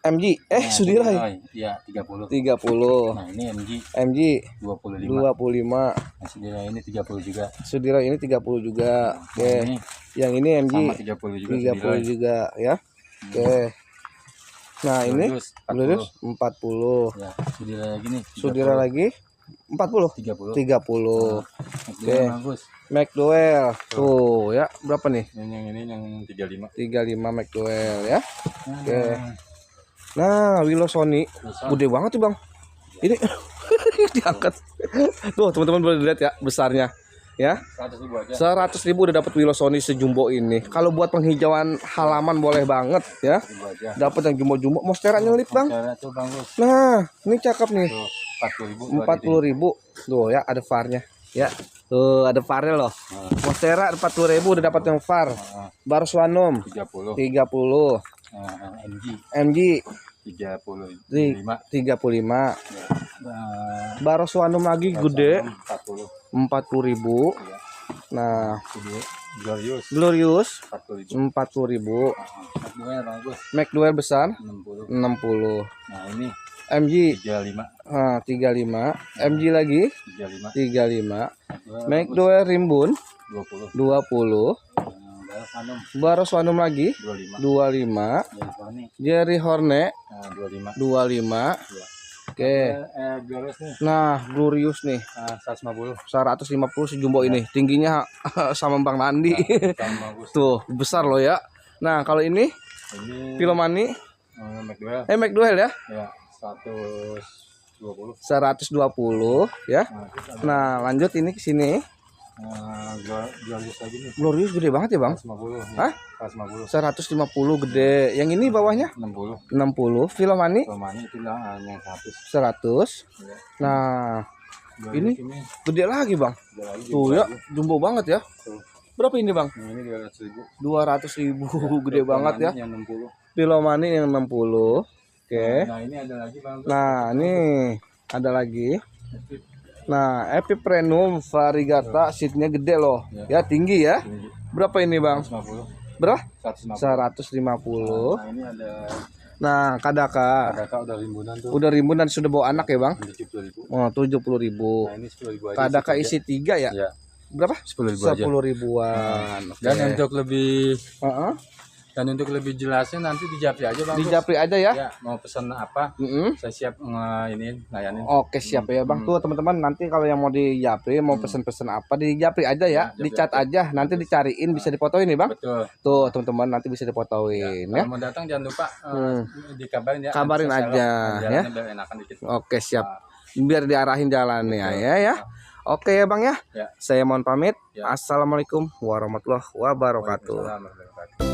Speaker 1: MG Sudira
Speaker 2: Iya, 30.
Speaker 1: 30.
Speaker 2: Nah, ini
Speaker 1: MG
Speaker 2: 25.
Speaker 1: 25.
Speaker 2: Nah, Sudira ini 30 juga.
Speaker 1: Sudira ini 30 juga. Oke.
Speaker 2: Ini
Speaker 1: Yang ini MG
Speaker 2: sama 30 juga.
Speaker 1: 30 juga ya. Oke. Nah, ini Glorious 40.
Speaker 2: Ya, Sudira lagi nih.
Speaker 1: Sudira lagi 40.
Speaker 2: 30.
Speaker 1: 30.
Speaker 2: Oke. Bagus.
Speaker 1: McDowell. Tuh, ya. Berapa nih?
Speaker 2: Yang ini yang 35.
Speaker 1: 35 McDowell ya. Oke. Nah, Willow Sony. Gede banget tuh, Bang. Ini diangkat. Tuh, teman-teman boleh lihat ya besarnya. Ya.
Speaker 2: 100.000 aja.
Speaker 1: 100.000 udah dapat Willow Sony sejumbo ini. Kalau buat penghijauan halaman boleh banget ya. Dapat yang jumbo-jumbo. Monstera nyelip, Bang.
Speaker 2: Tuh bagus.
Speaker 1: Nah, ini cakep nih.
Speaker 2: Tuh,
Speaker 1: 40.000. Tuh ya, ada VAR-nya. Ya. Tuh, ada VAR-nya loh. Monstera 40.000 udah dapat yang VAR. Baroswanum
Speaker 2: 30.
Speaker 1: 30. MG
Speaker 2: 35.
Speaker 1: 35. Baroswanum lagi gede 40.000. Nah, Glorious 40.000. McDowell besar 60.
Speaker 2: Nah, ini
Speaker 1: MG
Speaker 2: 35.
Speaker 1: 35. MG lagi 35. McDowell Rimbun 20. Baroswanum lagi 25. Jerry Hornet 25. Oke. Nah, Glorious nih 150 sejumbo ini. Tingginya sama Bang Nandi. Tuh, besar loh ya. Nah, kalau ini Pilomani McDowell ya.
Speaker 2: Ya, 120.
Speaker 1: 120 ya. Nah, lanjut ini ke sini.
Speaker 2: Glorious lagi nih.
Speaker 1: Glorious gede banget ya, Bang?
Speaker 2: 150.
Speaker 1: Hah?
Speaker 2: 150.
Speaker 1: 150 gede. Yang ini bawahnya
Speaker 2: 60.
Speaker 1: 60. Filomani
Speaker 2: Pemani itu lah yang 100.
Speaker 1: 100. Nah, ini gede lagi, Bang. Tuh ya, jumbo banget ya. Berapa ini, Bang?
Speaker 2: Ini 200.000.
Speaker 1: 200.000. Gede banget ya.
Speaker 2: Yang 60.
Speaker 1: Filomani yang 60. Oke.
Speaker 2: Nah, ini ada lagi, Bang.
Speaker 1: Nah, ini ada lagi. Nah, Epipremnum variegata seatnya gede loh. Ya, tinggi ya. Berapa ini, Bang?
Speaker 2: 150.
Speaker 1: Berapa?
Speaker 2: 150.
Speaker 1: 150.
Speaker 2: Nah, ini ada
Speaker 1: Nah,
Speaker 2: Kadaka udah rimbunan tuh.
Speaker 1: udah rimbun dan sudah bawa anak ya, Bang?
Speaker 2: 70.000.
Speaker 1: Oh, 70.000.
Speaker 2: Nah, ini 10.000 aja.
Speaker 1: Kadaka isi 3 ya?
Speaker 2: Iya.
Speaker 1: Berapa?
Speaker 2: 10.000 aja.
Speaker 1: 10 ribuan.
Speaker 2: Dan untuk lebih
Speaker 1: Heeh.
Speaker 2: Dan untuk lebih jelasnya nanti di Japri aja, Bang.
Speaker 1: Di Japri aja ya.
Speaker 2: Ya, mau pesan apa? Saya siap ini layanin.
Speaker 1: Oke, siap ya, Bang. Tuh teman-teman, nanti kalau yang mau di Japri mau pesen-pesen apa di Japri aja ya.
Speaker 2: Ya,
Speaker 1: Di chat aja, nanti dicariin bisa difotoin nih, Bang.
Speaker 2: Betul.
Speaker 1: Tuh, teman-teman nanti bisa difotoin ya.
Speaker 2: Kalau mau datang jangan lupa dikabarin ya.
Speaker 1: Kabarin
Speaker 2: Nanti
Speaker 1: aja ya.
Speaker 2: biar enakan dikit.
Speaker 1: Oke, siap. Biar diarahin jalannya ya. Oke ya, Bang ya.
Speaker 2: Ya.
Speaker 1: Saya mohon pamit.
Speaker 2: Ya.
Speaker 1: Assalamualaikum warahmatullahi wabarakatuh.
Speaker 2: Waalaikumsalam warahmatullahi wabarakatuh.